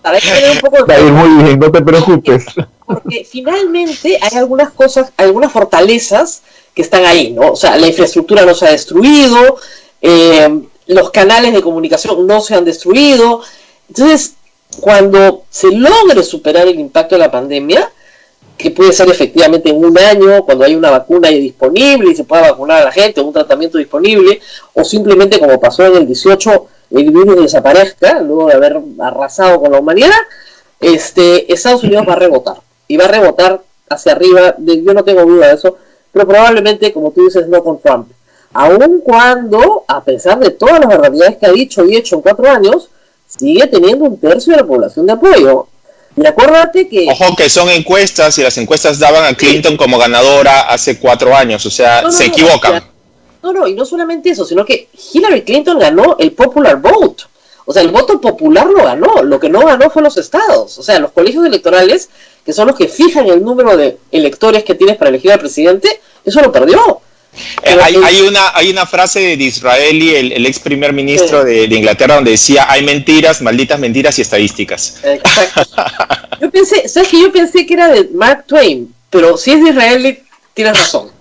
S6: para que tener un poco de...
S5: Muy bien, no te preocupes.
S6: Porque finalmente hay algunas cosas, algunas fortalezas que están ahí, ¿no? O sea, la infraestructura no se ha destruido, los canales de comunicación no se han destruido. Entonces, cuando se logre superar el impacto de la pandemia, que puede ser efectivamente en un año, cuando hay una vacuna disponible y se pueda vacunar a la gente, un tratamiento disponible, o simplemente como pasó en el 18, el virus desaparezca, luego de haber arrasado con la humanidad, Estados Unidos va a rebotar, y va a rebotar hacia arriba, yo no tengo duda de eso, pero probablemente, como tú dices, no con Trump. Aun cuando, a pesar de todas las barbaridades que ha dicho y hecho en 4 años, sigue teniendo 1/3 de la población de apoyo. Y acuérdate que...
S11: Ojo que son encuestas y las encuestas daban a Clinton como ganadora hace 4 años, o sea, se equivocan.
S6: No, y no solamente eso, sino que Hillary Clinton ganó el popular vote. O sea, el voto popular lo ganó, lo que no ganó fue los estados. O sea, los colegios electorales, que son los que fijan el número de electores que tienes para elegir al presidente, eso lo perdió.
S11: Hay una frase de Disraeli, el ex primer ministro de Inglaterra, donde decía, hay mentiras, malditas mentiras y estadísticas.
S6: Exacto. Yo pensé que era de Mark Twain, pero si es de Disraeli, tienes razón.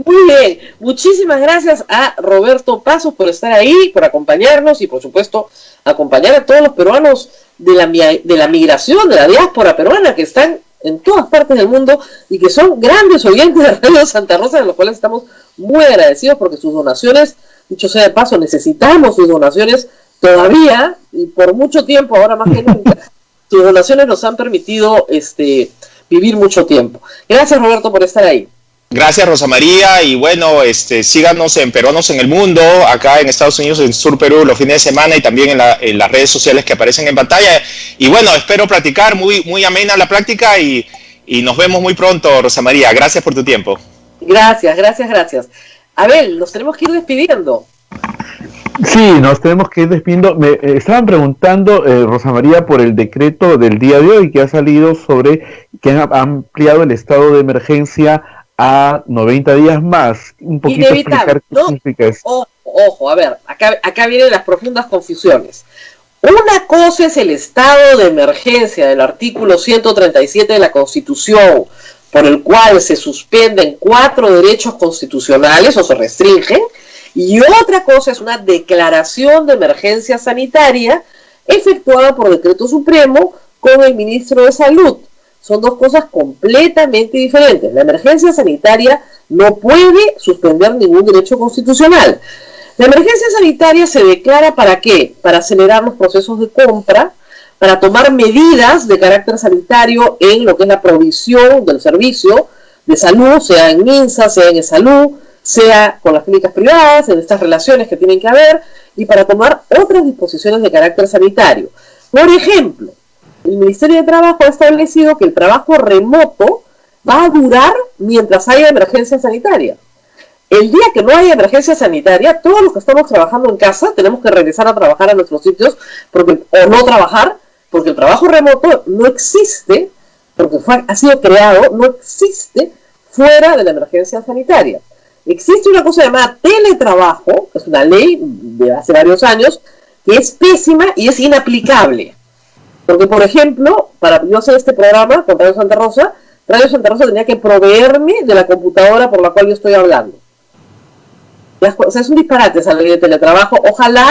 S6: Muy bien, muchísimas gracias a Roberto Pasos por estar ahí, por acompañarnos y por supuesto acompañar a todos los peruanos de la migración, de la diáspora peruana que están en todas partes del mundo y que son grandes oyentes de Radio Santa Rosa, de los cuales estamos muy agradecidos porque sus donaciones, dicho sea de paso, necesitamos sus donaciones todavía y por mucho tiempo, ahora más que nunca. Sus donaciones nos han permitido vivir mucho tiempo. Gracias, Roberto, por estar ahí.
S11: Gracias, Rosa María, y bueno, síganos en Peruanos en el Mundo, acá en Estados Unidos, en Sur Perú, los fines de semana y también en las redes sociales que aparecen en pantalla. Y bueno, espero practicar, muy amena la práctica y nos vemos muy pronto, Rosa María. Gracias por tu tiempo.
S6: Gracias. Abel, nos tenemos que ir despidiendo.
S5: Sí, nos tenemos que ir despidiendo. Me estaban preguntando, Rosa María, por el decreto del día de hoy que ha salido sobre que han ampliado el estado de emergencia a 90 días más. Un poquito explicar qué significa eso.
S6: Ojo, a ver, acá vienen las profundas confusiones. Una cosa es el estado de emergencia del artículo 137 de la Constitución, por el cual se suspenden 4 derechos constitucionales o se restringen, y otra cosa es una declaración de emergencia sanitaria efectuada por decreto supremo con el ministro de Salud. son dos cosas completamente diferentes. La emergencia sanitaria no puede suspender ningún derecho constitucional. La emergencia sanitaria se declara ¿para qué? Para acelerar los procesos de compra, para tomar medidas de carácter sanitario en lo que es la provisión del servicio de salud, sea en MINSA, sea en Salud, sea con las clínicas privadas, en estas relaciones que tienen que haber, y para tomar otras disposiciones de carácter sanitario. Por ejemplo, el Ministerio de Trabajo ha establecido que el trabajo remoto va a durar mientras haya emergencia sanitaria. El día que no haya emergencia sanitaria, todos los que estamos trabajando en casa tenemos que regresar a trabajar a nuestros sitios o no trabajar, porque el trabajo remoto no existe, porque ha sido creado, no existe fuera de la emergencia sanitaria. Existe una cosa llamada teletrabajo, que es una ley de hace varios años, que es pésima y es inaplicable. Porque, por ejemplo, para yo hacer este programa con Radio Santa Rosa tenía que proveerme de la computadora por la cual yo estoy hablando. O sea, es un disparate esa ley de teletrabajo. Ojalá,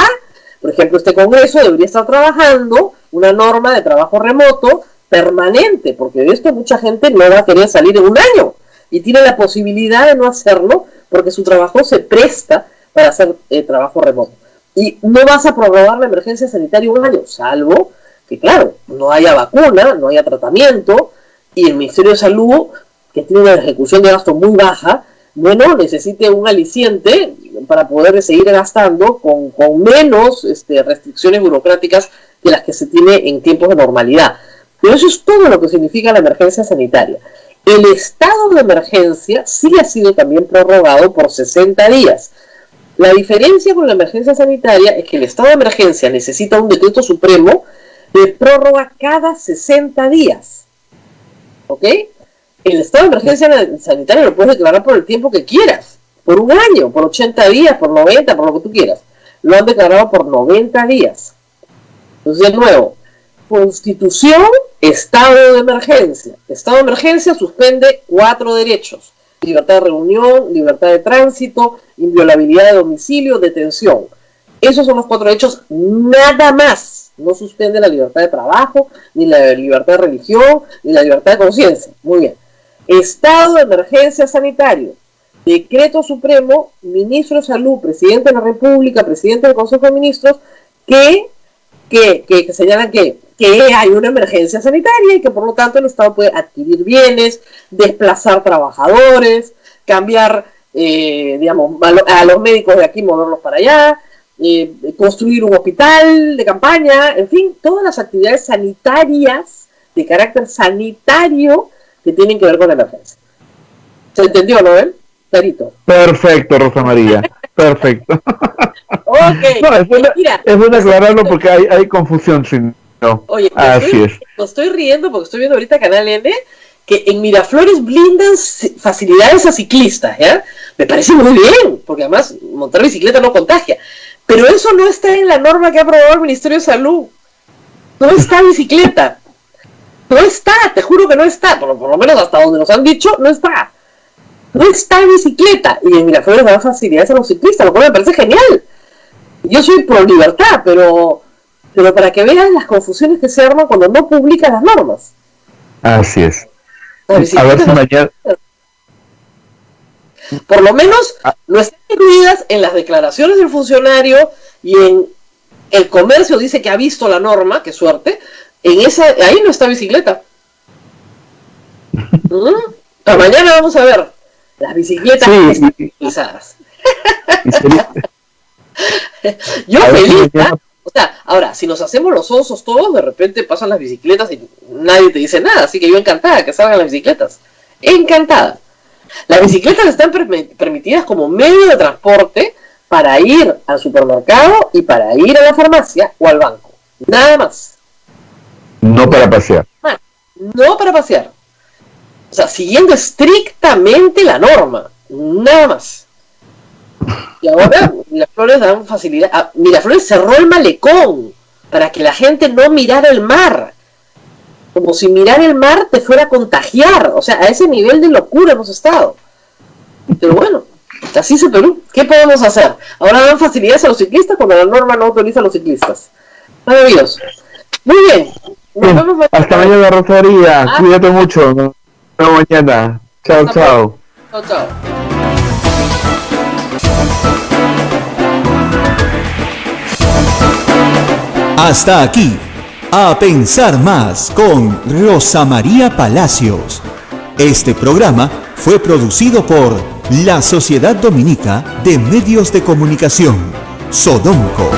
S6: por ejemplo, este Congreso debería estar trabajando una norma de trabajo remoto permanente, porque de esto mucha gente no va a querer salir en un año y tiene la posibilidad de no hacerlo porque su trabajo se presta para hacer trabajo remoto. Y no vas a prorrogar la emergencia sanitaria un año, salvo que, claro, no haya vacuna, no haya tratamiento, y el Ministerio de Salud, que tiene una ejecución de gasto muy baja, bueno, necesite un aliciente para poder seguir gastando con menos restricciones burocráticas que las que se tiene en tiempos de normalidad. Pero eso es todo lo que significa la emergencia sanitaria. El estado de emergencia sí ha sido también prorrogado por 60 días. La diferencia con la emergencia sanitaria es que el estado de emergencia necesita un decreto supremo de prórroga cada 60 días. ¿Ok? El estado de emergencia sanitaria lo puedes declarar por el tiempo que quieras. Por un año, por 80 días, por 90, por lo que tú quieras. Lo han declarado por 90 días. Entonces, de nuevo, Constitución, estado de emergencia. Estado de emergencia suspende 4 derechos. Libertad de reunión, libertad de tránsito, inviolabilidad de domicilio, detención. Esos son los 4 derechos, nada más. No suspende la libertad de trabajo, ni la libertad de religión, ni la libertad de conciencia. Muy bien. Estado de emergencia sanitario. Decreto supremo, ministro de Salud, presidente de la República, presidente del Consejo de Ministros, que señalan que hay una emergencia sanitaria y que por lo tanto el Estado puede adquirir bienes, desplazar trabajadores, cambiar, a los médicos de aquí, moverlos para allá, construir un hospital de campaña, en fin, todas las actividades sanitarias de carácter sanitario que tienen que ver con la emergencia. ¿Se entendió, no ven? Clarito.
S5: Perfecto, Rosa María. Perfecto.
S6: Okay.
S5: No, es bueno aclararlo porque hay confusión, si no.
S6: Oye,
S5: así es.
S6: Me estoy riendo porque estoy viendo ahorita Canal N que en Miraflores blindan facilidades a ciclistas, ¿ya? Me parece muy bien, porque además montar bicicleta no contagia. Pero eso no está en la norma que ha aprobado el Ministerio de Salud. No está bicicleta. No está, te juro que no está. Por lo menos hasta donde nos han dicho, no está. No está bicicleta. Y en Miraflores dan facilidades a los ciclistas, lo cual me parece genial. Yo soy pro libertad, pero para que vean las confusiones que se arman cuando no publican las normas.
S5: Así es. A ver si mañana...
S6: Por lo menos no están incluidas en las declaraciones del funcionario y en el comercio dice que ha visto la norma, qué suerte. Ahí no está bicicleta. Mañana vamos a ver las bicicletas utilizadas. Yo feliz, ¿no? O sea, ahora, si nos hacemos los osos todos, de repente pasan las bicicletas y nadie te dice nada, así que yo encantada que salgan las bicicletas. Encantada. Las bicicletas están permitidas como medio de transporte para ir al supermercado y para ir a la farmacia o al banco. Nada más.
S5: No para pasear.
S6: No para pasear. O sea, siguiendo estrictamente la norma. Nada más. Y ahora Miraflores dan facilidad. Miraflores cerró el malecón para que la gente no mirara el mar. Como si mirar el mar te fuera a contagiar. O sea, a ese nivel de locura hemos estado. Pero bueno, así es el Perú. ¿Qué podemos hacer? Ahora dan facilidades a los ciclistas cuando la norma no autoriza a los ciclistas. Maravilloso. Muy bien. Nos vemos mañana.
S5: Hasta mañana, Rosaría. Cuídate mucho. Nos vemos mañana. Chao, chao.
S6: Chao, chao.
S4: Hasta aquí, A Pensar Más con Rosa María Palacios. Este programa fue producido por la Sociedad Dominica de Medios de Comunicación, Sodomco.